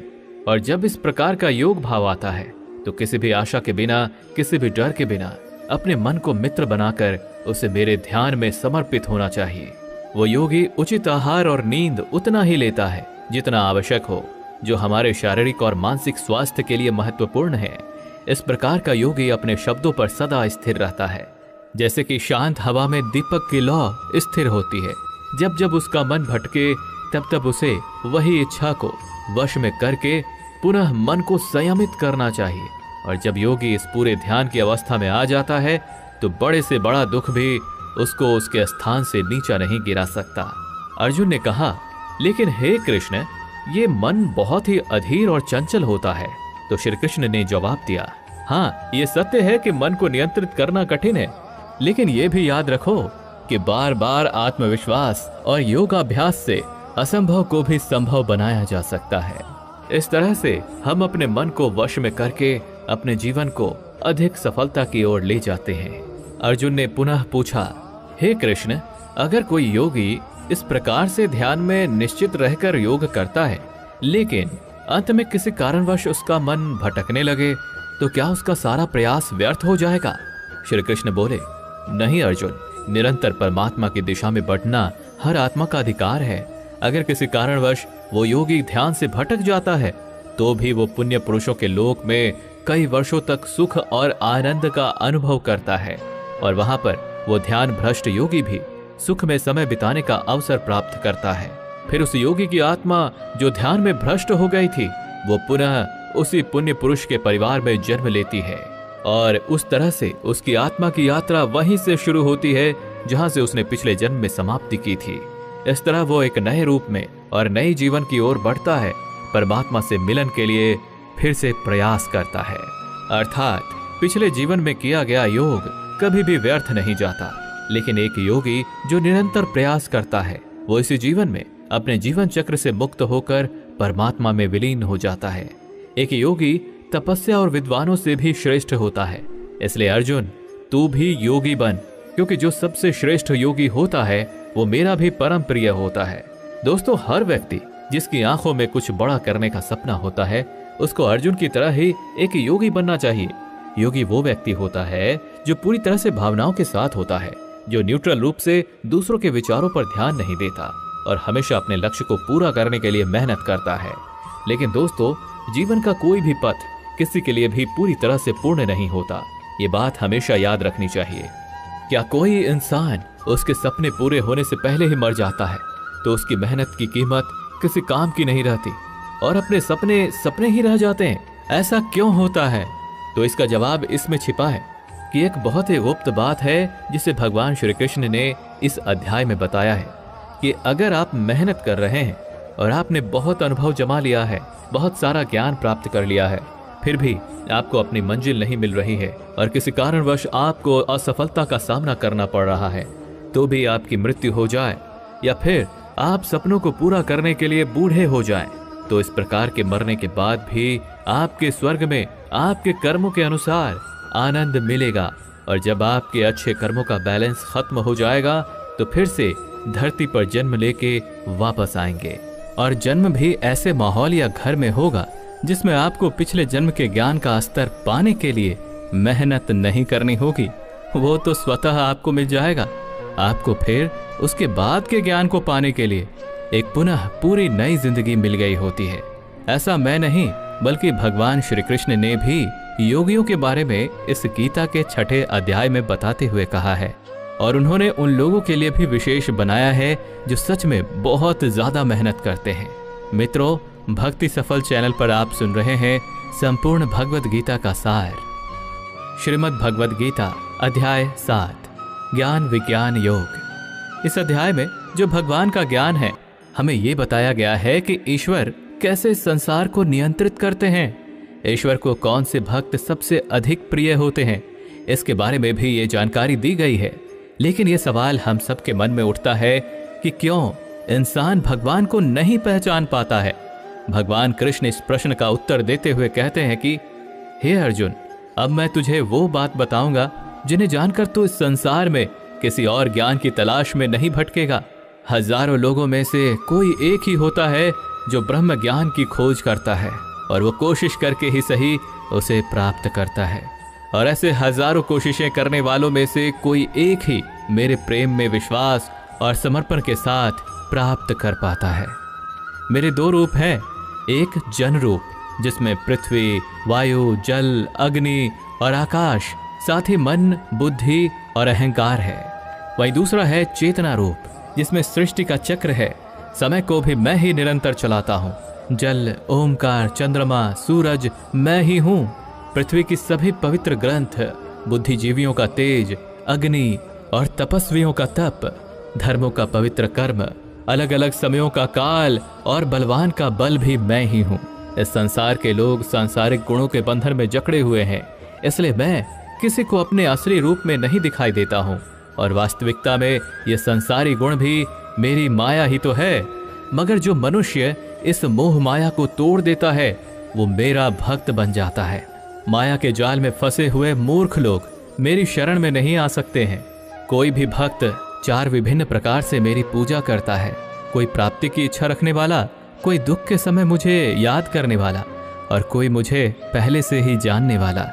और जब इस प्रकार का योग भाव आता है तो किसी भी आशा के बिना, किसी भी डर के बिना अपने मन को मित्र बनाकर उसे मेरे ध्यान में समर्पित होना चाहिए। वो योगी उचित आहार और नींद उतना ही लेता है जितना आवश्यक हो, जो हमारे शारीरिक और मानसिक स्वास्थ्य के लिए महत्वपूर्ण है। इस प्रकार का योगी अपने शब्दों पर सदा स्थिर रहता है, जैसे कि शांत हवा में दीपक की लौ स्थिर होती है। जब जब उसका मन भटके, तब तब उसे वही इच्छा को वश में करके पुनः मन को संयमित करना चाहिए। और जब योगी इस पूरे ध्यान की अवस्था में आ जाता है, तो बड़े से बड़ा दुख भी उसको उसके स्थान से नीचा नहीं गिरा सकता। अर्जुन ने कहा, लेकिन हे कृष्ण, ये मन बहुत ही अधीर और चंचल होता है। तो श्री कृष्ण ने जवाब दिया, हाँ, ये सत्य है कि मन को नियंत्रित करना कठिन है, लेकिन ये भी याद रखो कि बार बार आत्मविश्वास और योगाभ्यास से असंभव को भी संभव बनाया जा सकता है। इस तरह से हम अपने मन को वश में करके अपने जीवन को अधिक सफलता की ओर ले जाते हैं। अर्जुन ने पुनः पूछा, हे कृष्ण, अगर कोई योगी इस प्रकार से ध्यान में निश्चित रहकर योग करता है, लेकिन अंत में किसी कारणवश उसका मन भटकने लगे, तो क्या उसका सारा प्रयास व्यर्थ हो जाएगा? श्री कृष्ण बोले, नहीं अर्जुन, निरंतर परमात्मा की दिशा में बढ़ना हर आत्मा का अधिकार है। अगर किसी कारणवश वो योगी ध्यान से भटक जाता है, तो भी वो पुण्य पुरुषों के लोक में कई वर्षों तक सुख और आनंद का अनुभव करता है, और वहां पर वो ध्यान भ्रष्ट योगी भी सुख में समय बिताने का अवसर प्राप्त करता है। फिर उस योगी की आत्मा जो ध्यान में भ्रष्ट हो गई थी, वो पुनः उसी पुण्य पुरुष के परिवार में जन्म लेती है, और उस तरह से उसकी आत्मा की यात्रा वहीं से शुरू होती है जहां से उसने पिछले जन्म में समाप्ति की थी। इस तरह वो एक नए रूप में और नए जीवन की ओर बढ़ता है, परमात्मा से मिलन के लिए फिर से प्रयास करता है। अर्थात पिछले जीवन में किया गया योग कभी भी व्यर्थ नहीं जाता, लेकिन एक योगी जो निरंतर प्रयास करता है, वो इसी जीवन में अपने जीवन चक्र से मुक्त होकर परमात्मा में विलीन हो जाता है। एक योगी तपस्या और विद्वानों से भी श्रेष्ठ होता है। इसलिए अर्जुन, तू भी योगी बन, क्योंकि जो सबसे श्रेष्ठ योगी होता है वो मेरा भी परम प्रिय होता है। दोस्तों, हर व्यक्ति जिसकी आंखों में कुछ बड़ा करने का सपना होता है, उसको अर्जुन की तरह ही एक योगी बनना चाहिए। योगी वो व्यक्ति होता है जो पूरी तरह से भावनाओं के साथ होता है, जो न्यूट्रल रूप से दूसरों के विचारों पर ध्यान नहीं देता और हमेशा अपने लक्ष्य को पूरा करने के लिए मेहनत करता है। लेकिन दोस्तों, जीवन का कोई भी पथ किसी के लिए भी पूरी तरह से पूर्ण नहीं होता। ये बात हमेशा याद रखनी चाहिए। क्या कोई इंसान उसके सपने पूरे होने से पहले ही मर जाता है, तो उसकी मेहनत की कीमत किसी काम की नहीं रहती और अपने सपने सपने ही रह जाते हैं। ऐसा क्यों होता है? तो इसका जवाब इसमें छिपा है कि एक बहुत ही गुप्त बात है जिसे भगवान श्री कृष्ण ने इस अध्याय में बताया है कि अगर आप मेहनत कर रहे हैं और आपने बहुत अनुभव जमा लिया है, बहुत सारा ज्ञान प्राप्त कर लिया है, फिर भी आपको अपनी मंजिल नहीं मिल रही है और किसी कारणवश आपको असफलता का सामना करना पड़ रहा है, तो भी आपकी मृत्यु हो जाए या फिर आप सपनों को पूरा करने के लिए बूढ़े हो जाएं, तो इस प्रकार के मरने के बाद भी आपके स्वर्ग में आपके कर्मों के अनुसार आनंद मिलेगा। और जब आपके अच्छे कर्मों का बैलेंस खत्म हो जाएगा, तो फिर से धरती पर जन्म लेके वापस आएंगे। और जन्म भी ऐसे माहौल या घर में होगा जिसमें आपको पिछले जन्म के ज्ञान का स्तर पाने के लिए मेहनत नहीं करनी होगी, वो तो स्वतः आपको मिल जाएगा। आपको फिर उसके बाद के ज्ञान को पाने के लिए एक पुनः पूरी नई जिंदगी मिल गई होती है। ऐसा मैं नहीं बल्कि भगवान श्री कृष्ण ने भी योगियों के बारे में इस गीता के 6 अध्याय में बताते हुए कहा है, और उन्होंने उन लोगों के लिए भी विशेष बनाया है जो सच में बहुत ज्यादा मेहनत करते हैं। मित्रों, भक्ति सफल चैनल पर आप सुन रहे हैं संपूर्ण भगवद गीता का सार। श्रीमद् भगवद गीता अध्याय 7 ज्ञान विज्ञान योग। इस अध्याय में जो भगवान का ज्ञान है, हमें यह बताया गया है कि ईश्वर कैसे संसार को नियंत्रित करते हैं, ईश्वर को कौन से भक्त सबसे अधिक प्रिय होते हैं, इसके बारे में भी ये जानकारी दी गई है। लेकिन ये सवाल हम सबके मन में उठता है कि क्यों इंसान भगवान को नहीं पहचान पाता है। भगवान कृष्ण इस प्रश्न का उत्तर देते हुए कहते हैं कि हे अर्जुन, अब मैं तुझे वो बात बताऊंगा जिन्हें जानकर तू इस संसार में किसी और ज्ञान की तलाश में नहीं भटकेगा। हजारों लोगों में से कोई एक ही होता है जो ब्रह्म ज्ञान की खोज करता है, और वो कोशिश करके ही सही उसे प्राप्त करता है। और ऐसे हजारों कोशिशें करने वालों में से कोई एक ही मेरे प्रेम में विश्वास और समर्पण के साथ प्राप्त कर पाता है। मेरे 2 रूप हैं, एक जन रूप जिसमें पृथ्वी, वायु, जल, अग्नि और आकाश, साथ ही मन, बुद्धि और अहंकार है। वहीं दूसरा है चेतना रूप जिसमें सृष्टि का चक्र है, समय को भी मैं ही निरंतर चलाता हूँ। जल, ओमकार, चंद्रमा, सूरज मैं ही हूँ। पृथ्वी की सभी पवित्र ग्रंथ, बुद्धिजीवियों का तेज, अग्नि और तपस्वियों का तप, धर्मों का पवित्र कर्म, अलग अलग समयों का काल और बलवान का बल भी मैं ही हूँ। इस संसार के लोग सांसारिक गुणों के बंधन में जकड़े हुए हैं, इसलिए मैं किसी को अपने असली रूप में नहीं दिखाई देता हूँ, और वास्तविकता में ये संसारी गुण भी मेरी माया ही तो है। मगर जो मनुष्य इस मोह माया को तोड़ देता है वो मेरा भक्त बन जाता है। माया के जाल में फंसे हुए मूर्ख लोग मेरी शरण में नहीं आ सकते हैं। कोई भी भक्त 4 विभिन्न प्रकार से मेरी पूजा करता है। कोई प्राप्ति की इच्छा रखने वाला, कोई दुख के समय मुझे याद करने वाला, और कोई मुझे पहले से ही जानने वाला।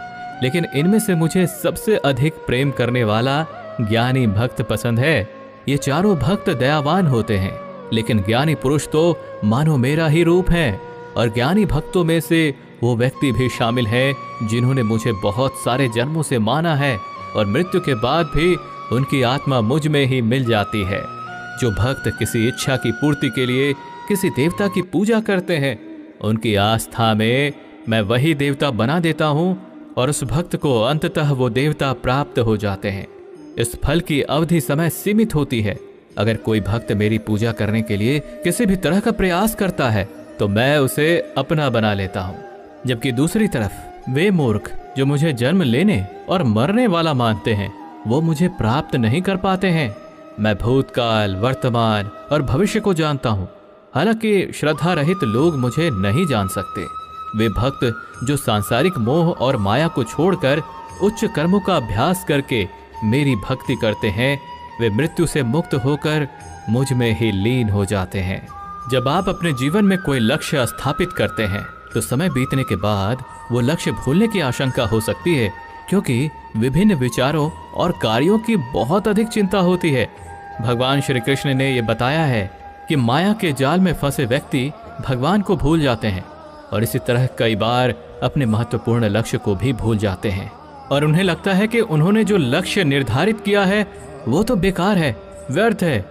लेकिन इनमें से मुझे सबसे अधिक प्रेम करने वाला ज्ञानी भक्त पसंद है। ये चारों भक्त दयावान होते हैं, लेकिन ज्ञानी पुरुष तो मानो मेरा ही रूप है। और ज्ञानी भक्तों में से वो व्यक्ति भी शामिल हैं जिन्होंने मुझे बहुत सारे जन्मों से माना है, और मृत्यु के बाद भी उनकी आत्मा मुझ में ही मिल जाती है। जो भक्त किसी इच्छा की पूर्ति के लिए किसी देवता की पूजा करते हैं, उनकी आस्था में मैं वही देवता बना देता हूँ, और उस भक्त को अंततः वो देवता प्राप्त हो जाते हैं। इस फल की अवधि समय सीमित होती है। अगर कोई भक्त मेरी पूजा करने के लिए किसी भी तरह का प्रयास करता है तो मैं उसे अपना बना लेता हूँ, जबकि दूसरी तरफ वे मूर्ख जो मुझे जन्म लेने और मरने वाला मानते हैं वो मुझे प्राप्त नहीं कर पाते हैं। मैं भूतकाल, वर्तमान और भविष्य को जानता हूँ, हालांकि श्रद्धा रहित लोग मुझे नहीं जान सकते। वे भक्त जो सांसारिक मोह और माया को छोड़कर उच्च कर्मों का अभ्यास करके मेरी भक्ति करते हैं, वे मृत्यु से मुक्त होकर मुझ में ही लीन हो जाते हैं। जब आप अपने जीवन में कोई लक्ष्य स्थापित करते हैं तो समय बीतने के बाद वो लक्ष्य भूलने की आशंका हो सकती है, क्योंकि विभिन्न विचारों और कार्यों की बहुत अधिक चिंता होती है। भगवान श्री कृष्ण ने यह बताया है कि माया के जाल में फंसे व्यक्ति भगवान को भूल जाते हैं, और इसी तरह कई बार अपने महत्वपूर्ण लक्ष्य को भी भूल जाते हैं, और उन्हें लगता है कि उन्होंने जो लक्ष्य निर्धारित किया है वो तो बेकार है, व्यर्थ है।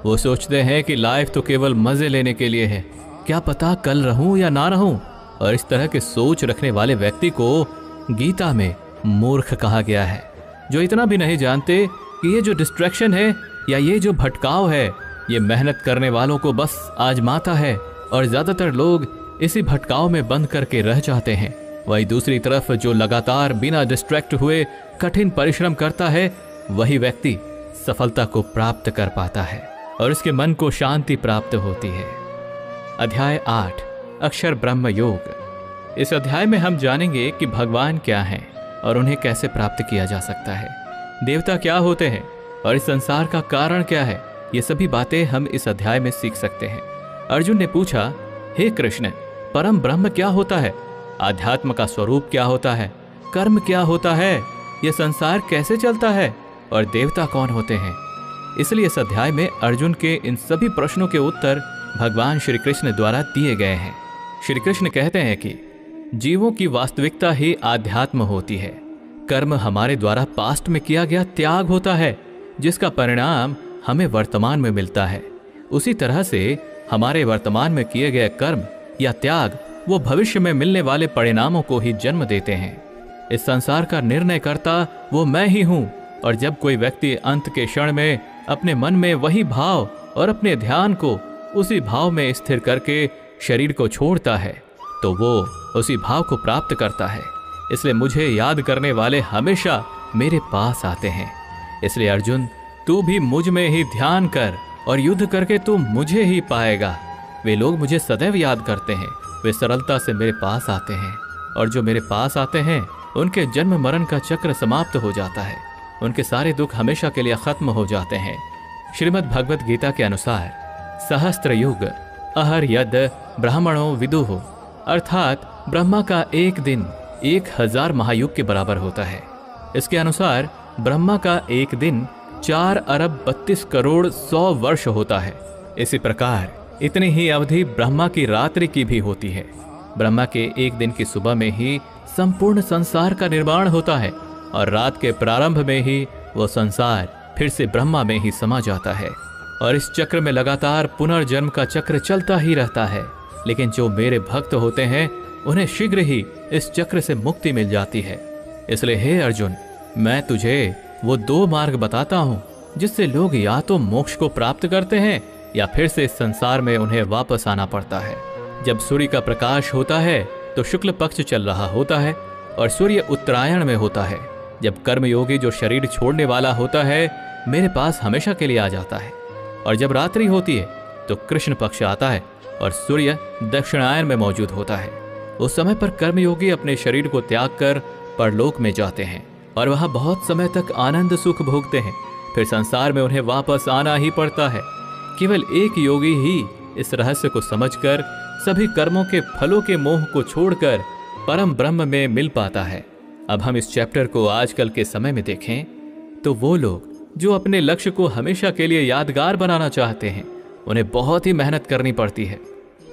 वो सोचते हैं कि लाइफ तो केवल मजे लेने के लिए है, क्या पता कल रहूं या ना रहूं। और इस तरह के सोच रखने वाले व्यक्ति को गीता में मूर्ख कहा गया है, जो इतना भी नहीं जानते कि ये जो डिस्ट्रैक्शन है या ये जो भटकाव है, ये मेहनत करने वालों को बस आजमाता है, और ज्यादातर लोग इसी भटकाव में बंद करके रह जाते हैं। वही दूसरी तरफ जो लगातार बिना डिस्ट्रैक्ट हुए कठिन परिश्रम करता है, वही व्यक्ति सफलता को प्राप्त कर पाता है और उसके मन को शांति प्राप्त होती है। अध्याय 8 अक्षर ब्रह्म योग। इस अध्याय में हम जानेंगे कि भगवान क्या हैं और उन्हें कैसे प्राप्त किया जा सकता है, देवता क्या होते हैं और इस संसार का कारण क्या है। ये सभी बातें हम इस अध्याय में सीख सकते हैं। अर्जुन ने पूछा, हे कृष्ण, परम ब्रह्म क्या होता है? आध्यात्म का स्वरूप क्या होता है? कर्म क्या होता है? यह संसार कैसे चलता है? और देवता कौन होते हैं? इसलिए इस अध्याय में अर्जुन के इन सभी प्रश्नों के उत्तर भगवान श्री कृष्ण द्वारा दिए गए हैं। श्री कृष्ण कहते हैं कि जीवों की वास्तविकता ही आध्यात्म होती है। कर्म हमारे द्वारा पास्ट में किया गया त्याग होता है, जिसका परिणाम हमें वर्तमान में मिलता है। उसी तरह से हमारे वर्तमान में किए गए कर्म या त्याग वो भविष्य में मिलने वाले परिणामों को ही जन्म देते हैं। इस संसार का निर्णय करता वो मैं ही हूं, और जब कोई व्यक्ति अंत के क्षण में अपने मन में वही भाव और अपने ध्यान को उसी भाव में स्थिर करके शरीर को छोड़ता है, तो वो उसी भाव को प्राप्त करता है। इसलिए मुझे याद करने वाले हमेशा मेरे पास आते हैं। इसलिए अर्जुन, तू भी मुझ में ही ध्यान कर और युद्ध करके तू मुझे ही पाएगा। वे लोग मुझे सदैव याद करते हैं, वे सरलता से मेरे पास आते हैं, और जो मेरे पास आते हैं उनके जन्म मरण का चक्र समाप्त हो जाता है। उनके सारे दुख हमेशा के लिए खत्म हो जाते हैं। श्रीमद् भगवत गीता के अनुसार सहस्त्र युग अहर यद ब्राह्मणों विदुः, अर्थात ब्रह्मा का एक दिन 1000 महायुग के बराबर होता है। इसके अनुसार ब्रह्मा का एक दिन 4 अरब 32 करोड़ 100 वर्ष होता है। इसी प्रकार इतनी ही अवधि ब्रह्मा की रात्रि की भी होती है। ब्रह्मा के एक दिन की सुबह में ही संपूर्ण संसार का निर्माण होता है, और रात के प्रारंभ में ही वो संसार फिर से ब्रह्मा में ही समा जाता है। और इस चक्र में लगातार पुनर्जन्म का चक्र चलता ही रहता है। लेकिन जो मेरे भक्त होते हैं उन्हें शीघ्र ही इस चक्र से मुक्ति मिल जाती है। इसलिए हे अर्जुन, मैं तुझे वो 2 मार्ग बताता हूँ जिससे लोग या तो मोक्ष को प्राप्त करते हैं या फिर से इस संसार में उन्हें वापस आना पड़ता है। जब सूर्य का प्रकाश होता है तो शुक्ल पक्ष चल रहा होता है और सूर्य उत्तरायण में होता है। जब कर्मयोगी जो शरीर छोड़ने वाला होता है मेरे पास हमेशा के लिए आ जाता है, और जब रात्रि होती है तो कृष्ण पक्ष आता है और सूर्य दक्षिणायन में मौजूद होता है। उस समय पर कर्मयोगी अपने शरीर को त्याग कर परलोक में जाते हैं और वहां बहुत समय तक आनंद सुख भोगते हैं। फिर संसार में उन्हें वापस आना ही पड़ता है। केवल एक योगी ही इस रहस्य को समझकर सभी कर्मों के फलों के मोह को छोड़कर परम ब्रह्म में मिल पाता है। अब हम इस चैप्टर को आजकल के समय में देखें तो वो लोग जो अपने लक्ष्य को हमेशा के लिए यादगार बनाना चाहते हैं उन्हें बहुत ही मेहनत करनी पड़ती है,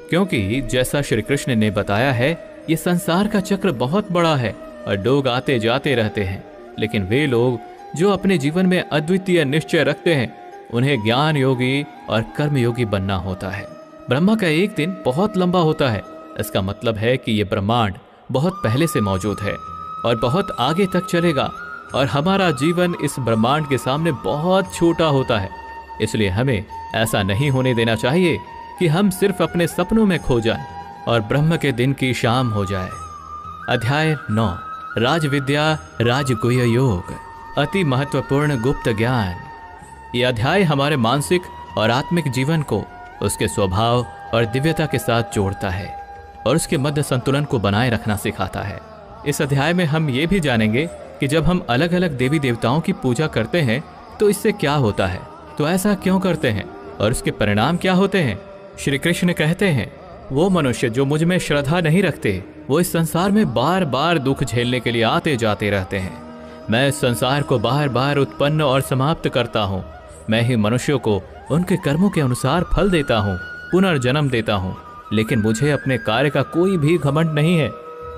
क्योंकि जैसा श्री कृष्ण ने बताया है ये संसार का चक्र बहुत बड़ा है और लोग आते जाते रहते हैं। लेकिन वे लोग जो अपने जीवन में अद्वितीय निश्चय रखते हैं उन्हें ज्ञान योगी और कर्म योगी बनना होता है। ब्रह्मा का एक दिन बहुत लंबा होता है। इसका मतलब है कि ये ब्रह्मांड बहुत पहले से मौजूद है और बहुत आगे तक चलेगा, और हमारा जीवन इस ब्रह्मांड के सामने बहुत छोटा होता है। इसलिए हमें ऐसा नहीं होने देना चाहिए कि हम सिर्फ अपने सपनों में खो जाएं और ब्रह्म के दिन की शाम हो जाए। अध्याय 9 राजविद्या राजगुह्य योग, अति महत्वपूर्ण गुप्त ज्ञान। यह अध्याय हमारे मानसिक और आत्मिक जीवन को उसके स्वभाव और दिव्यता के साथ जोड़ता है और उसके मध्य संतुलन को बनाए रखना सिखाता है। इस अध्याय में हम ये भी जानेंगे कि जब हम अलग अलग देवी देवताओं की पूजा करते हैं तो इससे क्या होता है, तो ऐसा क्यों करते हैं और उसके परिणाम क्या होते हैं। श्री कृष्ण कहते हैं, वो मनुष्य जो मुझ में श्रद्धा नहीं रखते वो इस संसार में बार बार दुख झेलने के लिए आते जाते रहते हैं। मैं इस संसार को बार बार उत्पन्न और समाप्त करता हूँ। मैं ही मनुष्यों को उनके कर्मों के अनुसार फल देता हूँ, पुनर्जन्म देता हूँ। लेकिन मुझे अपने कार्य का कोई भी घमंड नहीं है।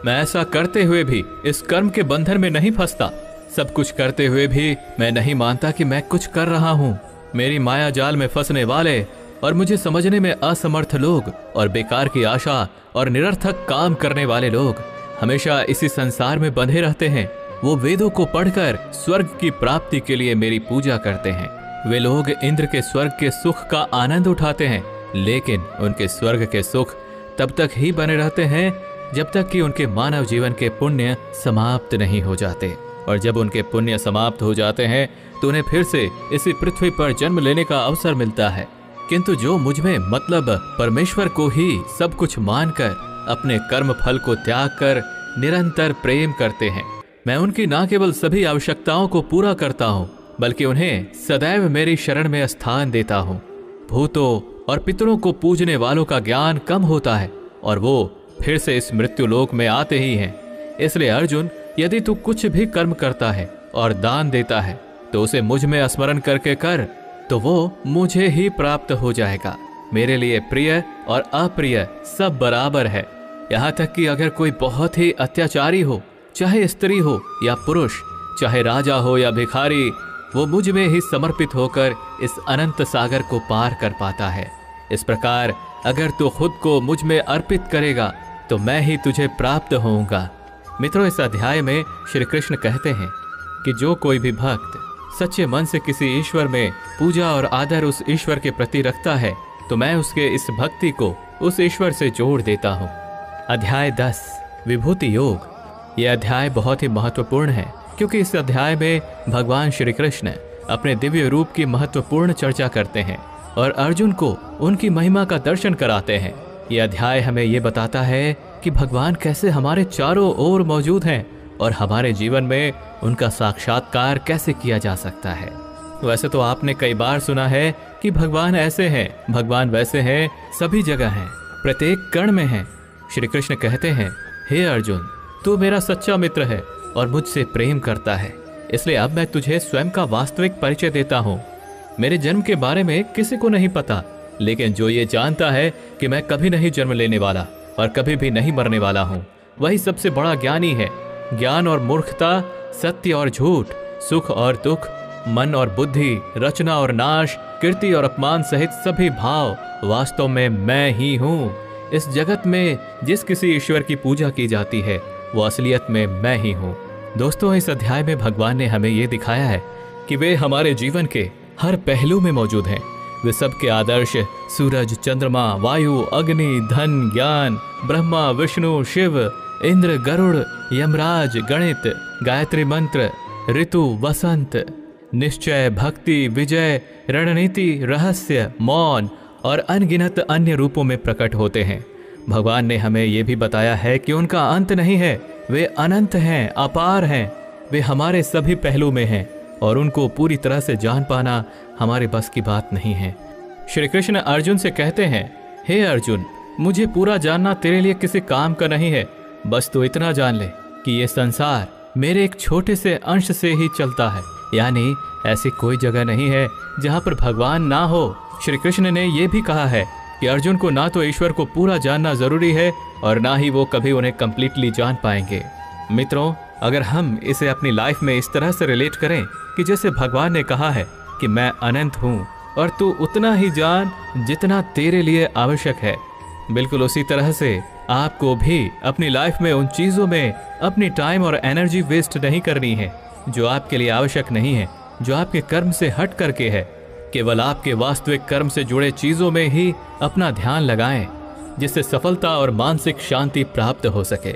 मैं ऐसा करते हुए भी इस कर्म के बंधन में नहीं फंसता। सब कुछ करते हुए भी मैं नहीं मानता कि मैं कुछ कर रहा हूँ। मेरी माया जाल में फंसने वाले और मुझे समझने में असमर्थ लोग और बेकार की आशा और निरर्थक काम करने वाले लोग हमेशा इसी संसार में बंधे रहते हैं। वो वेदों को पढ़कर स्वर्ग की प्राप्ति के लिए मेरी पूजा करते हैं। वे लोग इंद्र के स्वर्ग के सुख का आनंद उठाते हैं, लेकिन उनके स्वर्ग के सुख तब तक ही बने रहते हैं जब तक कि उनके मानव जीवन के पुण्य समाप्त नहीं हो जाते। और जब उनके पुण्य समाप्त हो जाते हैं तो उन्हें फिर से इसी पृथ्वी पर जन्म लेने का अवसर मिलता है। किंतु जो मुझ में मतलब परमेश्वर को ही सब कुछ मानकर अपने कर्म फल को त्याग कर निरंतर प्रेम करते हैं, मैं उनकी न केवल सभी आवश्यकताओं को पूरा करता हूँ बल्कि उन्हें सदैव मेरी शरण में स्थान देता हूँ। भूतों और पितरों को पूजने वालों का ज्ञान कम होता है और वो फिर से इस मृत्युलोक में आते ही हैं। इसलिए अर्जुन, यदि तू कुछ भी कर्म करता है और दान देता है तो उसे मुझ में स्मरण करके कर, तो वो मुझे ही प्राप्त हो जाएगा। मेरे लिए प्रिय और अप्रिय सब बराबर है। यहाँ तक कि अगर कोई बहुत ही अत्याचारी हो, चाहे स्त्री हो या पुरुष, चाहे राजा हो या भिखारी, वो मुझ में ही समर्पित होकर इस अनंत सागर को पार कर पाता है। इस प्रकार अगर तू खुद को मुझ में अर्पित करेगा तो मैं ही तुझे प्राप्त होऊंगा। मित्रों, इस अध्याय में श्री कृष्ण कहते हैं कि जो कोई भी भक्त सच्चे मन से किसी ईश्वर में पूजा और आदर उस ईश्वर के प्रति रखता है तो मैं उसके इस भक्ति को उस ईश्वर से जोड़ देता हूँ। अध्याय 10 विभूति योग। यह अध्याय बहुत ही महत्वपूर्ण है क्योंकि इस अध्याय में भगवान श्री कृष्ण अपने दिव्य रूप की महत्वपूर्ण चर्चा करते हैं और अर्जुन को उनकी महिमा का दर्शन कराते हैं। यह अध्याय हमें यह बताता है कि भगवान कैसे हमारे चारों ओर मौजूद हैं और हमारे जीवन में उनका साक्षात्कार कैसे किया जा सकता है। वैसे तो आपने कई बार सुना है कि भगवान ऐसे हैं, भगवान वैसे हैं, सभी जगह हैं, प्रत्येक कण में हैं। श्री कृष्ण कहते हैं, हे अर्जुन, तू मेरा सच्चा मित्र है और मुझसे प्रेम करता है, इसलिए अब मैं तुझे स्वयं का वास्तविक परिचय देता हूँ। मेरे जन्म के बारे में किसी को नहीं पता, लेकिन जो ये जानता है कि मैं कभी नहीं जन्म लेने वाला और कभी भी नहीं मरने वाला हूँ, वही सबसे बड़ा ज्ञानी है। ज्ञान और मूर्खता, सत्य और झूठ, सुख और दुख, मन और बुद्धि, रचना और नाश, कीर्ति और अपमान सहित सभी भाव वास्तव में मैं ही हूँ। इस जगत में जिस किसी ईश्वर की पूजा की जाती है वो असलियत में मैं ही हूँ। दोस्तों, इस अध्याय में भगवान ने हमें ये दिखाया है कि वे हमारे जीवन के हर पहलू में मौजूद हैं। वे सबके आदर्श सूरज, चंद्रमा, वायु, अग्नि, धन, ज्ञान, ब्रह्मा, विष्णु, शिव, इंद्र, गरुड़, यमराज, गणित, गायत्री मंत्र, ऋतु, वसंत, निश्चय, भक्ति, विजय, रणनीति, रहस्य, मौन और अनगिनत अन्य रूपों में प्रकट होते हैं। भगवान ने हमें यह भी बताया है कि उनका अंत नहीं है, वे अनंत हैं, अपार हैं, वे हमारे सभी पहलू में हैं और उनको पूरी तरह से जान पाना हमारे बस की बात नहीं है। श्री कृष्ण अर्जुन से कहते हैं, हे अर्जुन, मुझे पूरा जानना तेरे लिए किसी काम का नहीं है, बस तू इतना जान ले कि ये संसार मेरे एक छोटे से अंश से ही चलता है, यानी ऐसी कोई जगह नहीं है जहाँ पर भगवान ना हो। श्री कृष्ण ने यह भी कहा है कि अर्जुन को ना तो ईश्वर को पूरा जानना जरूरी है और ना ही वो कभी उन्हें कंप्लीटली जान पाएंगे। मित्रों, अगर हम इसे अपनी लाइफ में इस तरह से रिलेट करें कि जैसे भगवान ने कहा है कि मैं अनंत हूँ और तू उतना ही जान जितना तेरे लिए आवश्यक है, बिल्कुल उसी तरह से आपको भी अपनी लाइफ में उन चीज़ों में अपनी टाइम और एनर्जी वेस्ट नहीं करनी है जो आपके लिए आवश्यक नहीं है, जो आपके कर्म से हट करके है। केवल आपके वास्तविक कर्म से जुड़े चीज़ों में ही अपना ध्यान लगाएं, जिससे सफलता और मानसिक शांति प्राप्त हो सके।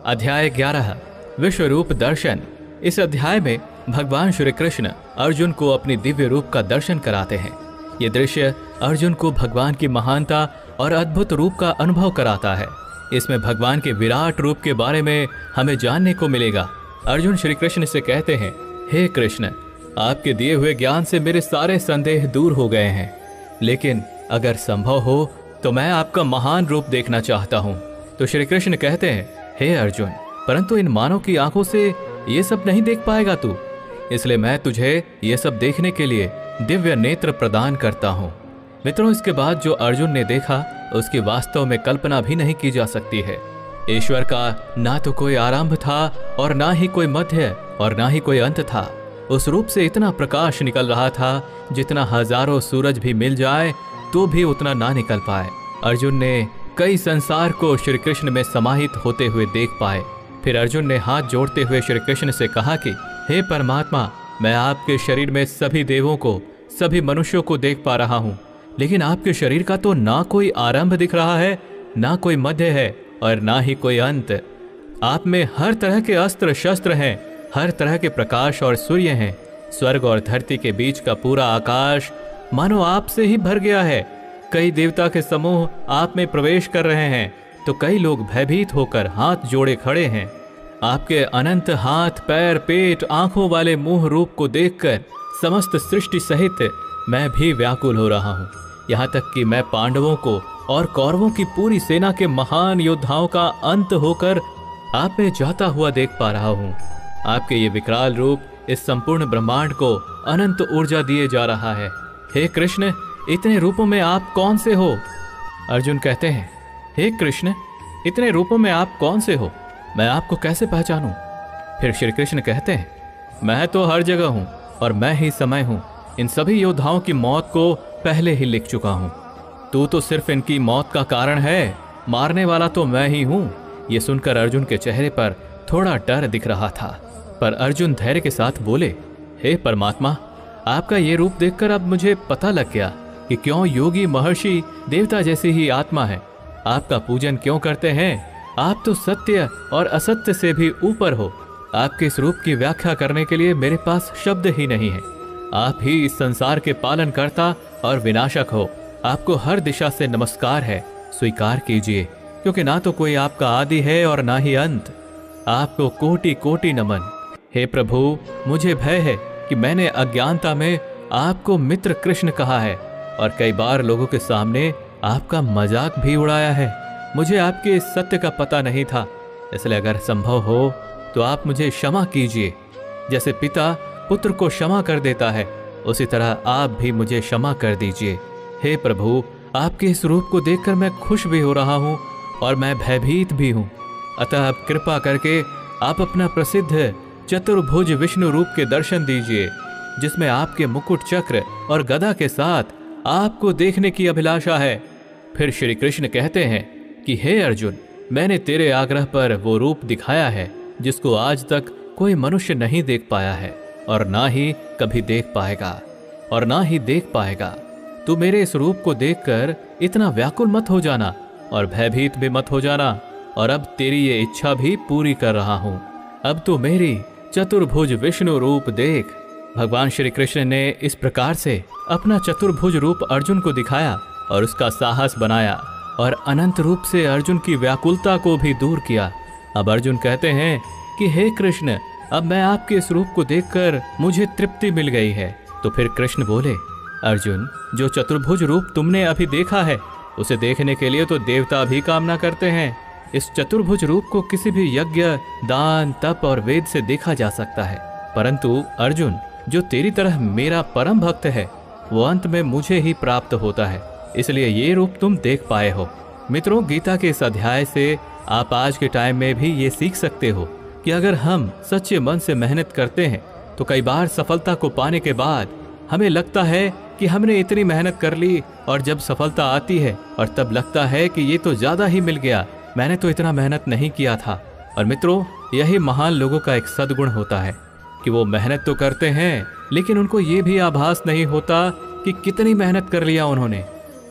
अध्याय 11 विश्वरूप दर्शन। इस अध्याय में भगवान श्री कृष्ण अर्जुन को अपनी दिव्य रूप का दर्शन कराते हैं। ये दृश्य अर्जुन को भगवान की महानता और अद्भुत रूप का अनुभव कराता है। इसमें भगवान के विराट रूप के बारे में हमें जानने को मिलेगा। अर्जुन श्री कृष्ण से कहते हैं, हे कृष्ण, आपके दिए हुए ज्ञान से मेरे सारे संदेह दूर हो गए हैं, लेकिन अगर संभव हो तो मैं आपका महान रूप देखना चाहता हूँ। तो श्री कृष्ण कहते हैं, हे अर्जुन, परंतु इन मानव की आंखों से ये सब नहीं देख पाएगा तू, इसलिए मैं तुझे ये सब देखने के लिए दिव्य नेत्र प्रदान करता हूँ। मित्रों, इसके बाद जो अर्जुन ने देखा उसकी वास्तव में कल्पना भी नहीं की जा सकती है। ईश्वर का ना तो कोई आरंभ था और ना ही कोई मध्य और ना ही कोई अंत था। उस रूप से इतना प्रकाश निकल रहा था जितना हजारों सूरज भी मिल जाए तो भी उतना ना निकल पाए। अर्जुन ने कई संसार को श्री कृष्ण में समाहित होते हुए देख पाए। फिर अर्जुन ने हाथ जोड़ते हुए श्री कृष्ण से कहा कि हे परमात्मा, मैं आपके शरीर में सभी देवों को, सभी मनुष्यों को देख पा रहा हूँ, लेकिन आपके शरीर का तो ना कोई आरंभ दिख रहा है, ना कोई मध्य है और ना ही कोई अंत। आप में हर तरह के अस्त्र शस्त्र हैं, हर तरह के प्रकाश और सूर्य हैं। स्वर्ग और धरती के बीच का पूरा आकाश मानो आपसे ही भर गया है। कई देवता के समूह आप में प्रवेश कर रहे हैं तो कई लोग भयभीत होकर हाथ जोड़े खड़े हैं। आपके अनंत हाथ, पैर, पेट, आंखों वाले मुंह रूप को देखकर समस्त सृष्टि सहित मैं भी व्याकुल हो रहा हूँ। यहाँ तक कि मैं पांडवों को और कौरवों की पूरी सेना के महान योद्धाओं का अंत होकर आप में जाता हुआ देख पा रहा हूँ। आपके ये विकराल रूप इस संपूर्ण ब्रह्मांड को अनंत ऊर्जा दिए जा रहा है। हे कृष्ण, इतने रूपों में आप कौन से हो? अर्जुन कहते हैं, हे कृष्ण, इतने रूपों में आप कौन से हो? मैं आपको कैसे पहचानूं? फिर श्री कृष्ण कहते हैं, मैं तो हर जगह हूं और मैं ही समय हूं। इन सभी योद्धाओं की मौत को पहले ही लिख चुका हूं। तू तो सिर्फ इनकी मौत का कारण है, मारने वाला तो मैं ही हूं। ये सुनकर अर्जुन के चेहरे पर थोड़ा डर दिख रहा था, पर अर्जुन धैर्य के साथ बोले, हे परमात्मा, आपका ये रूप देखकर अब मुझे पता लग गया कि क्यों योगी महर्षि देवता जैसी ही आत्मा है, आपका पूजन क्यों करते हैं। आप तो सत्य और असत्य से भी ऊपर हो। आपके इस रूप की व्याख्या करने के लिए मेरे पास शब्द ही नहीं है। आप ही इस संसार के पालन करता और विनाशक हो। आपको हर दिशा से नमस्कार है, स्वीकार कीजिए, क्योंकि ना तो कोई आपका आदि है और ना ही अंत। आपको कोटि कोटि नमन। हे प्रभु, मुझे भय है कि मैंने अज्ञानता में आपको मित्र कृष्ण कहा है और कई बार लोगों के सामने आपका मजाक भी उड़ाया है। मुझे आपके इस सत्य का पता नहीं था, इसलिए अगर संभव हो तो आप मुझे क्षमा कीजिए। जैसे पिता पुत्र को क्षमा कर देता है, उसी तरह आप भी मुझे क्षमा कर दीजिए। हे प्रभु, आपके इस रूप को देखकर मैं खुश भी हो रहा हूँ और मैं भयभीत भी हूँ। अतः अब कृपा करके आप अपना प्रसिद्ध चतुर्भुज विष्णु रूप के दर्शन दीजिए, जिसमें आपके मुकुट चक्र और गदा के साथ आपको देखने की अभिलाषा है। फिर श्री कृष्ण कहते हैं कि हे अर्जुन, मैंने तेरे आग्रह पर वो रूप दिखाया है जिसको आज तक कोई मनुष्य नहीं देख पाया है और ना ही कभी देख पाएगा। तू मेरे इस रूप को देखकर इतना व्याकुल मत हो जाना और भयभीत भी मत हो जाना। और अब तेरी ये इच्छा भी पूरी कर रहा हूं। अब तू मेरी चतुर्भुज विष्णु रूप देख। भगवान श्री कृष्ण ने इस प्रकार से अपना चतुर्भुज रूप अर्जुन को दिखाया और उसका साहस बनाया और अनंत रूप से अर्जुन की व्याकुलता को भी दूर किया। अब अर्जुन कहते हैं कि हे कृष्ण, अब मैं आपके इस रूप को देखकर मुझे तृप्ति मिल गई है। तो फिर कृष्ण बोले, अर्जुन, जो चतुर्भुज रूप तुमने अभी देखा है, उसे देखने के लिए तो देवता भी कामना करते हैं। इस चतुर्भुज रूप को किसी भी यज्ञ, दान, तप और वेद से देखा जा सकता है, परंतु अर्जुन, जो तेरी तरह मेरा परम भक्त है, वो अंत में मुझे ही प्राप्त होता है, इसलिए ये रूप तुम देख पाए हो। मित्रों, गीता के इस अध्याय से आप आज के टाइम में भी ये सीख सकते हो कि अगर हम सच्चे मन से मेहनत करते हैं तो कई बार सफलता को पाने के बाद हमें लगता है कि हमने इतनी मेहनत कर ली, और जब सफलता आती है और तब लगता है कि ये तो ज्यादा ही मिल गया, मैंने तो इतना मेहनत नहीं किया था। और मित्रों, यही महान लोगों का एक सद्गुण होता है कि वो मेहनत तो करते हैं, लेकिन उनको ये भी आभास नहीं होता कि कितनी मेहनत कर लिया उन्होंने।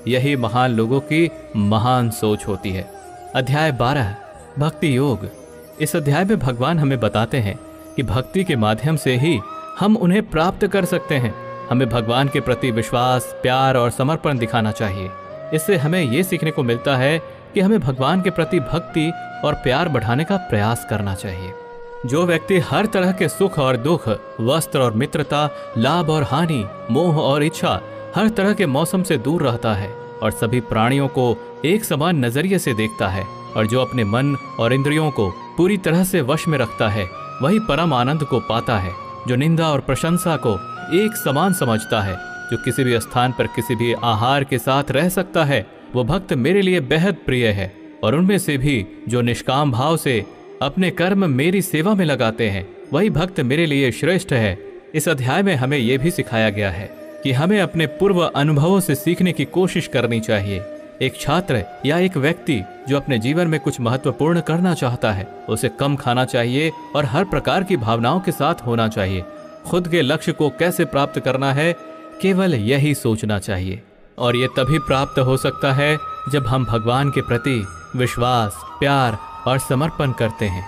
यही महान लोगों की महान सोच होती है। अध्याय 12, भक्ति योग। इस अध्याय में भगवान हमें बताते हैं कि भक्ति के माध्यम से ही हम उन्हें प्राप्त कर सकते हैं। हमें भगवान के प्रति विश्वास, प्यार और समर्पण दिखाना चाहिए। इससे हमें ये सीखने को मिलता है कि हमें भगवान के प्रति भक्ति और प्यार बढ़ाने का प्रयास करना चाहिए। जो व्यक्ति हर तरह के सुख और दुख, वस्त्र और मित्रता, लाभ और हानि, मोह और इच्छा, हर तरह के मौसम से दूर रहता है और सभी प्राणियों को एक समान नजरिए से देखता है, और जो अपने मन और इंद्रियों को पूरी तरह से वश में रखता है, वही परम आनंद को पाता है। जो निंदा और प्रशंसा को एक समान समझता है, जो किसी भी स्थान पर किसी भी आहार के साथ रह सकता है, वो भक्त मेरे लिए बेहद प्रिय है। और उनमें से भी जो निष्काम भाव से अपने कर्म मेरी सेवा में लगाते हैं, वही भक्त मेरे लिए श्रेष्ठ है। इस अध्याय में हमें यह भी सिखाया गया है कि हमें अपने पूर्व अनुभवों से सीखने की कोशिश करनी चाहिए। एक छात्र या एक व्यक्ति जो अपने जीवन में कुछ महत्वपूर्ण करना चाहता है, उसे कम खाना चाहिए और हर प्रकार की भावनाओं के साथ होना चाहिए। खुद के लक्ष्य को कैसे प्राप्त करना है, केवल यही सोचना चाहिए, और ये तभी प्राप्त हो सकता है जब हम भगवान के प्रति विश्वास, प्यार और समर्पण करते हैं।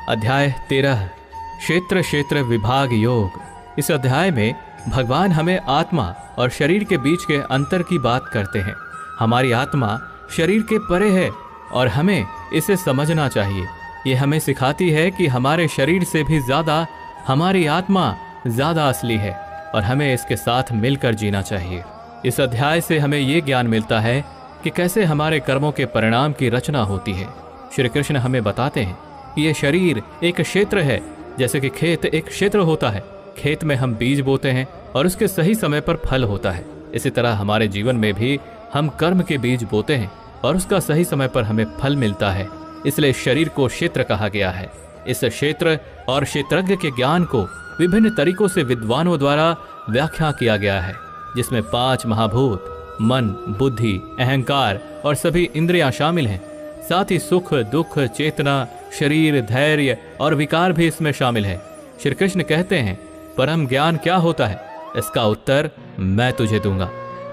अध्याय 13, क्षेत्र क्षेत्र विभाग योग। इस अध्याय में भगवान हमें आत्मा और शरीर के बीच के अंतर की बात करते हैं। हमारी आत्मा शरीर के परे है और हमें इसे समझना चाहिए। ये हमें सिखाती है कि हमारे शरीर से भी ज्यादा हमारी आत्मा ज्यादा असली है और हमें इसके साथ मिलकर जीना चाहिए। इस अध्याय से हमें ये ज्ञान मिलता है कि कैसे हमारे कर्मों के परिणाम की रचना होती है। श्री कृष्ण हमें बताते हैं कि ये शरीर एक क्षेत्र है, जैसे कि खेत एक क्षेत्र होता है। खेत में हम बीज बोते हैं और उसके सही समय पर फल होता है। इसी तरह हमारे जीवन में भी हम कर्म के बीज बोते हैं और उसका सही समय पर हमें फल मिलता है। इसलिए शरीर को क्षेत्र कहा गया है। इस क्षेत्र और क्षेत्रज्ञ के ज्ञान को विभिन्न तरीकों से विद्वानों द्वारा व्याख्या किया गया है, जिसमें 5 महाभूत मन, बुद्धि, अहंकार और सभी इंद्रियां शामिल हैं। साथ ही सुख, दुख, चेतना, शरीर, धैर्य और विकार भी इसमें शामिल है। श्री कृष्ण कहते हैं, परम ज्ञान क्या होता है? इसका उत्तर मैं तुझे दूंगा।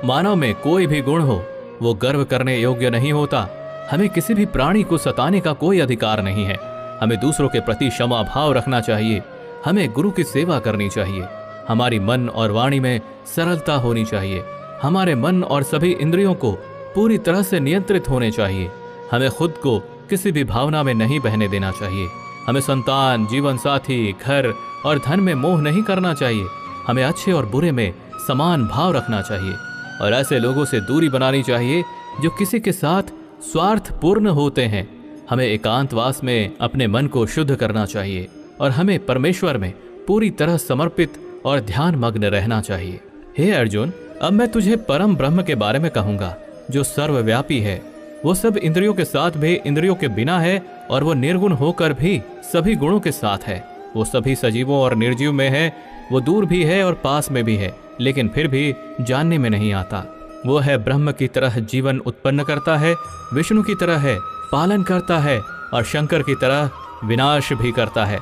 मानव में कोई भी गुण हो, वो गर्व करने योग्य नहीं होता। हमें किसी भी प्राणी को सताने का कोई अधिकार नहीं है। हमें दूसरों के प्रति क्षमा भाव रखना चाहिए। हमें गुरु की सेवा करनी चाहिए। हमारी मन और वाणी में सरलता होनी चाहिए। हमारे मन और सभी इंद्रियों को पूरी तरह से नियंत्रित होने चाहिए। हमें खुद को किसी भी भावना में नहीं बहने देना चाहिए। हमें संतान, जीवन साथी, घर और धन में मोह नहीं करना चाहिए। हमें अच्छे और बुरे में समान भाव रखना चाहिए और ऐसे लोगों से दूरी बनानी चाहिए जो किसी के साथ स्वार्थपूर्ण होते हैं। हमें एकांतवास में अपने मन को शुद्ध करना चाहिए और हमें परमेश्वर में पूरी तरह समर्पित और ध्यान मग्न रहना चाहिए। हे अर्जुन, अब मैं तुझे परम ब्रह्म के बारे में कहूंगा, जो सर्वव्यापी है। वो सब इंद्रियों के साथ भी इंद्रियों के बिना है और वो निर्गुण होकर भी सभी गुणों के साथ है। वो सभी सजीवों और निर्जीव में है। वो दूर भी है और पास में भी है, लेकिन फिर भी जानने में नहीं आता। वो है ब्रह्म की तरह जीवन उत्पन्न करता है, विष्णु की तरह है पालन करता है और शंकर की तरह विनाश भी करता है।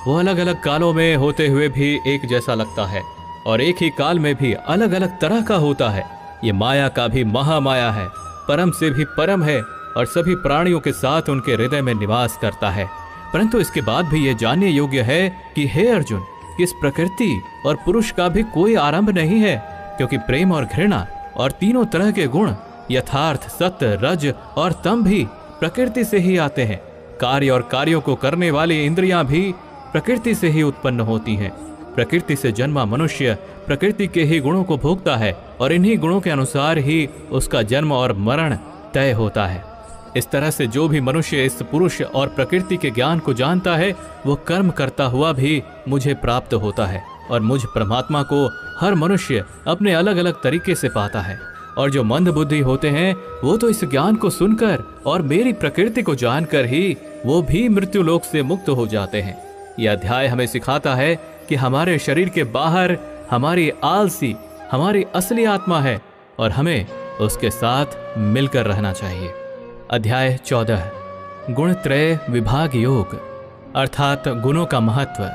वो अलग अलग कालों में होते हुए भी एक जैसा लगता है और एक ही काल में भी अलग अलग तरह का होता है। ये माया का भी महामाया है, परम से भी परम है और सभी प्राणियों के साथ उनके हृदय में निवास करता है। परंतु इसके बाद भी यह जानने योग्य है कि हे अर्जुन, इस प्रकृति और पुरुष का भी कोई आरंभ नहीं है, क्योंकि प्रेम और घृणा और तीनों तरह के गुण यथार्थ, सत्य, रज और तम भी प्रकृति से ही आते हैं। कार्य और कार्यों को करने वाली इंद्रियां भी प्रकृति से ही उत्पन्न होती हैं। प्रकृति से जन्मा मनुष्य प्रकृति के ही गुणों को भोगता है और इन्हीं गुणों के अनुसार ही उसका जन्म और मरण तय होता है। इस तरह से जो भी मनुष्य इस पुरुष और प्रकृति के ज्ञान को जानता है, वो कर्म करता हुआ भी मुझे प्राप्त होता है और मुझ परमात्मा को हर मनुष्य अपने अलग अलग तरीके से पाता है। और जो मंद बुद्धि होते हैं, वो तो इस ज्ञान को सुनकर और मेरी प्रकृति को जानकर ही वो भी मृत्यु लोक से मुक्त हो जाते हैं। यह अध्याय हमें सिखाता है कि हमारे शरीर के बाहर हमारी आलसी हमारी असली आत्मा है और हमें उसके साथ मिलकर रहना चाहिए। अध्याय 14 गुणत्रय विभाग योग, अर्थात गुणों का महत्व।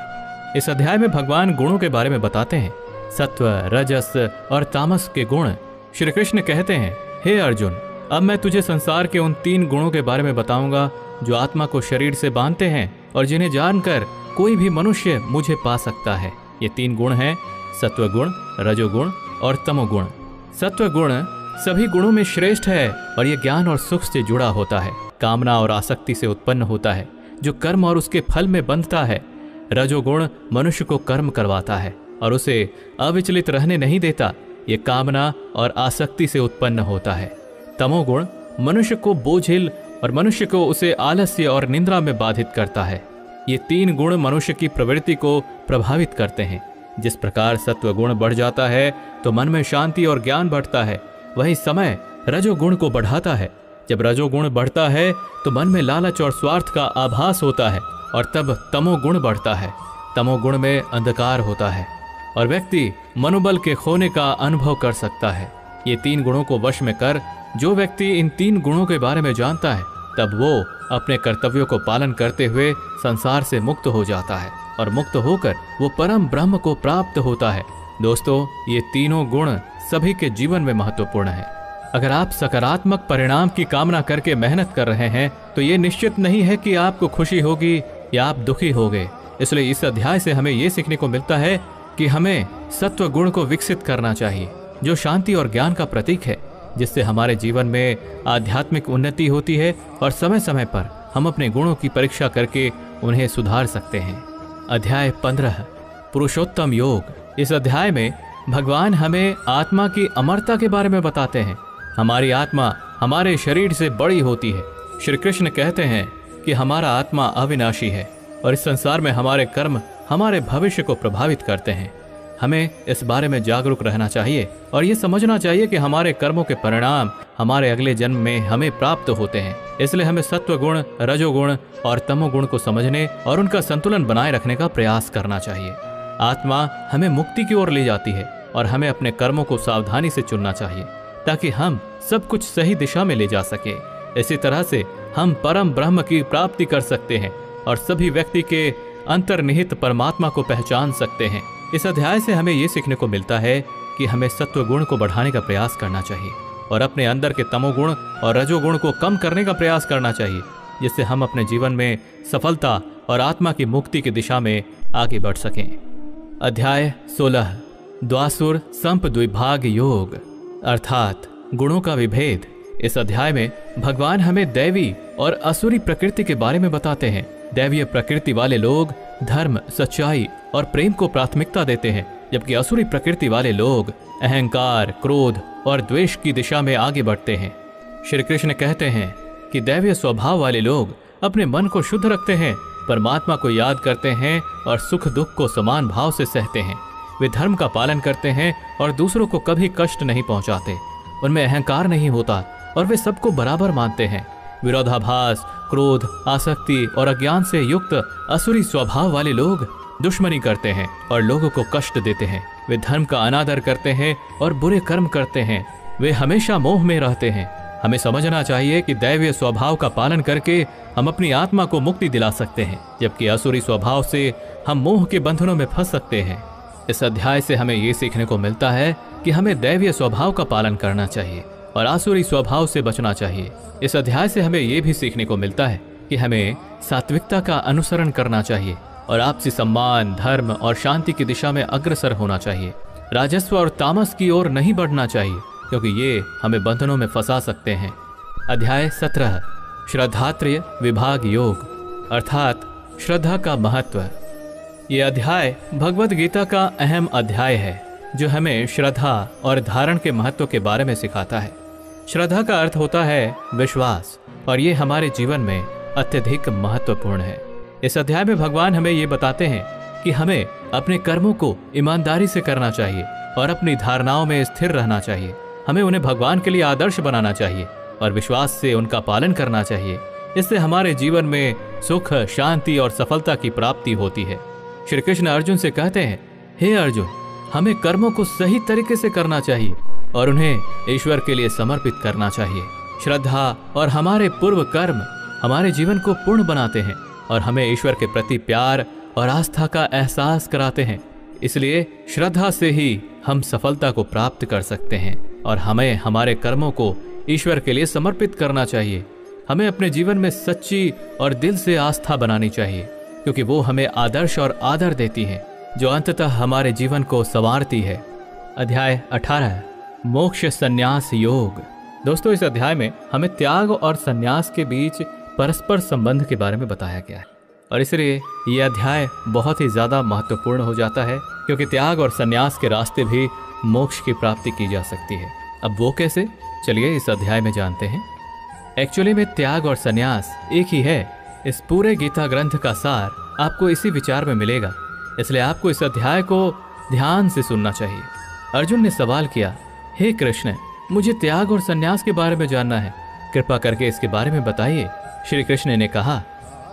इस अध्याय में भगवान गुणों के बारे में बताते हैं, सत्व, रजस और तामस के गुण। श्री कृष्ण कहते हैं, हे अर्जुन, अब मैं तुझे संसार के उन 3 गुणों के बारे में बताऊंगा जो आत्मा को शरीर से बांधते हैं और जिन्हें जानकर कोई भी मनुष्य मुझे पा सकता है। ये 3 गुण हैं, सत्वगुण, रजोगुण और तमोगुण। सत्वगुण सभी गुणों में श्रेष्ठ है और ये ज्ञान और सुख से जुड़ा होता है, कामना और आसक्ति से उत्पन्न होता है, जो कर्म और उसके फल में बंधता है। रजोगुण मनुष्य को कर्म करवाता है और उसे अविचलित रहने नहीं देता, ये कामना और आसक्ति से उत्पन्न होता है। तमोगुण मनुष्य को बोझिल और मनुष्य को उसे आलस्य और निंद्रा में बाधित करता है। ये 3 गुण मनुष्य की प्रवृत्ति को प्रभावित करते हैं। जिस प्रकार सत्वगुण बढ़ जाता है तो मन में शांति और ज्ञान बढ़ता है, वही समय रजोगुण को बढ़ाता है। जब रजोगुण बढ़ता है तो मन में लालच और स्वार्थ का आभास होता है और तब तमोगुण बढ़ता है। तमोगुण में अंधकार होता है और व्यक्ति मनोबल के खोने का अनुभव कर सकता है। ये 3 गुणों को वश में कर जो व्यक्ति इन 3 गुणों के बारे में जानता है, तब वो अपने कर्तव्यों को पालन करते हुए संसार से मुक्त हो जाता है और मुक्त होकर वो परम ब्रह्म को प्राप्त होता है। दोस्तों, ये तीनों गुण सभी के जीवन में महत्वपूर्ण है। अगर आप सकारात्मक परिणाम की कामना करके मेहनत कर रहे हैं तो ये निश्चित नहीं है कि आपको खुशी होगी या आप दुखी होंगे। इसलिए इस अध्याय से हमें ये सीखने को मिलता है कि हमें सत्व गुण को विकसित करना चाहिए, जो शांति और ज्ञान का प्रतीक है, जिससे हमारे जीवन में आध्यात्मिक उन्नति होती है और समय समय पर हम अपने गुणों की परीक्षा करके उन्हें सुधार सकते हैं। अध्याय 15 पुरुषोत्तम योग। इस अध्याय में भगवान हमें आत्मा की अमरता के बारे में बताते हैं। हमारी आत्मा हमारे शरीर से बड़ी होती है। श्री कृष्ण कहते हैं कि हमारा आत्मा अविनाशी है और इस संसार में हमारे कर्म हमारे भविष्य को प्रभावित करते हैं। हमें इस बारे में जागरूक रहना चाहिए और ये समझना चाहिए कि हमारे कर्मों के परिणाम हमारे अगले जन्म में हमें प्राप्त होते हैं। इसलिए हमें सत्व गुण, रजोगुण और तमोगुण को समझने और उनका संतुलन बनाए रखने का प्रयास करना चाहिए। आत्मा हमें मुक्ति की ओर ले जाती है और हमें अपने कर्मों को सावधानी से चुनना चाहिए ताकि हम सब कुछ सही दिशा में ले जा सके। इसी तरह से हम परम ब्रह्म की प्राप्ति कर सकते हैं और सभी व्यक्ति के अंतर्निहित परमात्मा को पहचान सकते हैं। इस अध्याय से हमें ये सीखने को मिलता है कि हमें सत्व गुण को बढ़ाने का प्रयास करना चाहिए और अपने अंदर के तमोगुण और रजोगुण को कम करने का प्रयास करना चाहिए, जिससे हम अपने जीवन में सफलता और आत्मा की मुक्ति की दिशा में आगे बढ़ सकें। अध्याय 16 द्वासुर संप द्विभाग योग अर्थात गुणों का विभेद। इस अध्याय में भगवान हमें दैवी और असुरी प्रकृति के बारे में बताते हैं। दैवीय प्रकृति वाले लोग धर्म, सच्चाई और प्रेम को प्राथमिकता देते हैं, जबकि असुरी प्रकृति वाले लोग अहंकार, क्रोध और द्वेष की दिशा में आगे बढ़ते हैं। श्री कृष्ण कहते हैं कि दैवीय स्वभाव वाले लोग अपने मन को शुद्ध रखते हैं, परमात्मा को याद करते हैं और सुख दुख को समान भाव से सहते हैं। वे धर्म का पालन करते हैं और दूसरों को कभी कष्ट नहीं पहुंचाते। उनमें अहंकार नहीं होता और वे सबको बराबर मानते हैं। विरोधाभास, क्रोध, आसक्ति और अज्ञान से युक्त असुरी स्वभाव वाले लोग दुश्मनी करते हैं और लोगों को कष्ट देते हैं। वे धर्म का अनादर करते हैं और बुरे कर्म करते हैं। वे हमेशा मोह में रहते हैं। हमें समझना चाहिए कि दैवीय स्वभाव का पालन करके हम अपनी आत्मा को मुक्ति दिला सकते हैं, जबकि असुरी स्वभाव से हम मोह के बंधनों में फंस सकते हैं। इस अध्याय से हमें ये सीखने को मिलता है कि हमें दैवीय स्वभाव का पालन करना चाहिए और आसुरी स्वभाव से बचना चाहिए। इस अध्याय से हमें यह भी सीखने को मिलता है कि हमें सात्विकता का अनुसरण करना चाहिए और आपसी सम्मान, धर्म और शांति की दिशा में अग्रसर होना चाहिए। राजस्व और तामस की ओर नहीं बढ़ना चाहिए, क्योंकि ये हमें बंधनों में फंसा सकते हैं। अध्याय 17 श्रद्धात्रय विभाग योग अर्थात श्रद्धा का महत्व। ये अध्याय भगवद गीता का अहम अध्याय है, जो हमें श्रद्धा और धारण के महत्व के बारे में सिखाता है। श्रद्धा का अर्थ होता है विश्वास, और ये हमारे जीवन में अत्यधिक महत्वपूर्ण है। इस अध्याय में भगवान हमें ये बताते हैं कि हमें अपने कर्मों को ईमानदारी से करना चाहिए और अपनी धारणाओं में स्थिर रहना चाहिए। हमें उन्हें भगवान के लिए आदर्श बनाना चाहिए और विश्वास से उनका पालन करना चाहिए। इससे हमारे जीवन में सुख, शांति और सफलता की प्राप्ति होती है। श्री कृष्ण अर्जुन से कहते हैं, हे अर्जुन, हमें कर्मों को सही तरीके से करना चाहिए और उन्हें ईश्वर के लिए समर्पित करना चाहिए। श्रद्धा और हमारे पूर्व कर्म हमारे जीवन को पूर्ण बनाते हैं और हमें ईश्वर के प्रति प्यार और आस्था का एहसास कराते हैं। इसलिए श्रद्धा से ही हम सफलता को प्राप्त कर सकते हैं और हमें हमारे कर्मों को ईश्वर के लिए समर्पित करना चाहिए। हमें अपने जीवन में सच्ची और दिल से आस्था बनानी चाहिए, क्योंकि वो हमें आदर्श और आदर देती है, जो अंततः हमारे जीवन को संवारती है। अध्याय 18 मोक्ष संन्यास योग। दोस्तों, इस अध्याय में हमें त्याग और संन्यास के बीच परस्पर संबंध के बारे में बताया गया है और इसलिए ये अध्याय बहुत ही ज्यादा महत्वपूर्ण हो जाता है, क्योंकि त्याग और संन्यास के रास्ते भी मोक्ष की प्राप्ति की जा सकती है। अब वो कैसे, चलिए इस अध्याय में जानते हैं। एक्चुअली में त्याग और संन्यास एक ही है। इस पूरे गीता ग्रंथ का सार आपको इसी विचार में मिलेगा, इसलिए आपको इस अध्याय को ध्यान से सुनना चाहिए। अर्जुन ने सवाल किया, हे कृष्ण, मुझे त्याग और संन्यास के बारे में जानना है, कृपा करके इसके बारे में बताइए। श्री कृष्ण ने कहा,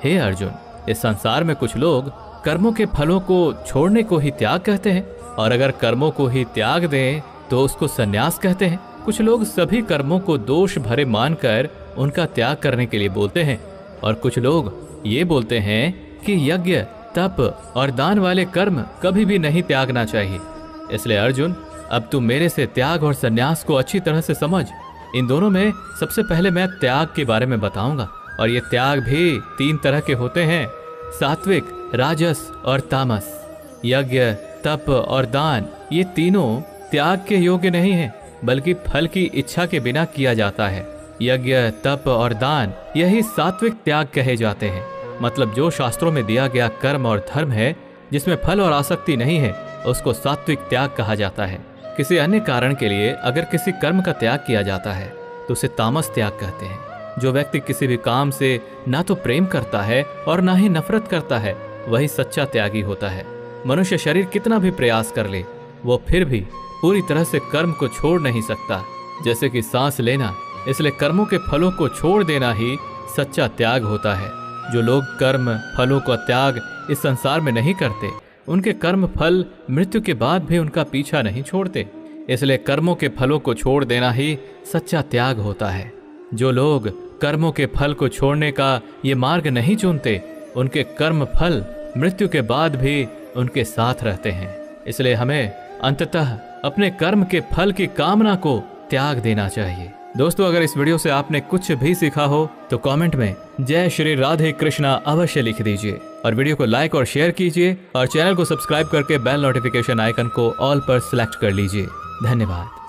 हे अर्जुन, इस संसार में कुछ लोग कर्मों के फलों को छोड़ने को ही त्याग कहते हैं, और अगर कर्मों को ही त्याग दें तो उसको संन्यास कहते हैं। कुछ लोग सभी कर्मों को दोष भरे मानकर उनका त्याग करने के लिए बोलते हैं, और कुछ लोग ये बोलते हैं कि यज्ञ, तप और दान वाले कर्म कभी भी नहीं त्यागना चाहिए। इसलिए अर्जुन, अब तू मेरे से त्याग और संन्यास को अच्छी तरह से समझ। इन दोनों में सबसे पहले मैं त्याग के बारे में बताऊंगा, और ये त्याग भी 3 तरह के होते हैं, सात्विक, राजस और तामस। यज्ञ, तप और दान ये तीनों त्याग के योग्य नहीं हैं, बल्कि फल की इच्छा के बिना किया जाता है। यज्ञ, तप और दान यही सात्विक त्याग कहे जाते हैं। मतलब जो शास्त्रों में दिया गया कर्म और धर्म है, जिसमें फल और आसक्ति नहीं है, उसको सात्विक त्याग कहा जाता है। किसी अन्य कारण के लिए अगर किसी कर्म का त्याग किया जाता है तो उसे तामस त्याग कहते हैं। जो व्यक्ति किसी भी काम से ना तो प्रेम करता है और ना ही नफरत करता है, वही सच्चा त्यागी होता है। मनुष्य शरीर कितना भी प्रयास कर ले, वो फिर भी पूरी तरह से कर्म को छोड़ नहीं सकता। जैसे कि सांस लेना, इसलिए कर्मों के फलों को छोड़ देना ही सच्चा त्याग होता है। जो लोग कर्म फलों का त्याग इस संसार में नहीं करते, उनके कर्म फल मृत्यु के बाद भी उनका पीछा नहीं छोड़ते। इसलिए कर्मों के फलों को छोड़ देना ही सच्चा त्याग होता है। जो लोग कर्मों के फल को छोड़ने का ये मार्ग नहीं चुनते, उनके कर्म फल मृत्यु के बाद भी उनके साथ रहते हैं। इसलिए हमें अंततः अपने कर्म के फल की कामना को त्याग देना चाहिए। दोस्तों, अगर इस वीडियो से आपने कुछ भी सीखा हो तो कमेंट में जय श्री राधे कृष्णा अवश्य लिख दीजिए और वीडियो को लाइक और शेयर कीजिए और चैनल को सब्सक्राइब करके बेल नोटिफिकेशन आइकन को ऑल पर सिलेक्ट कर लीजिए। धन्यवाद।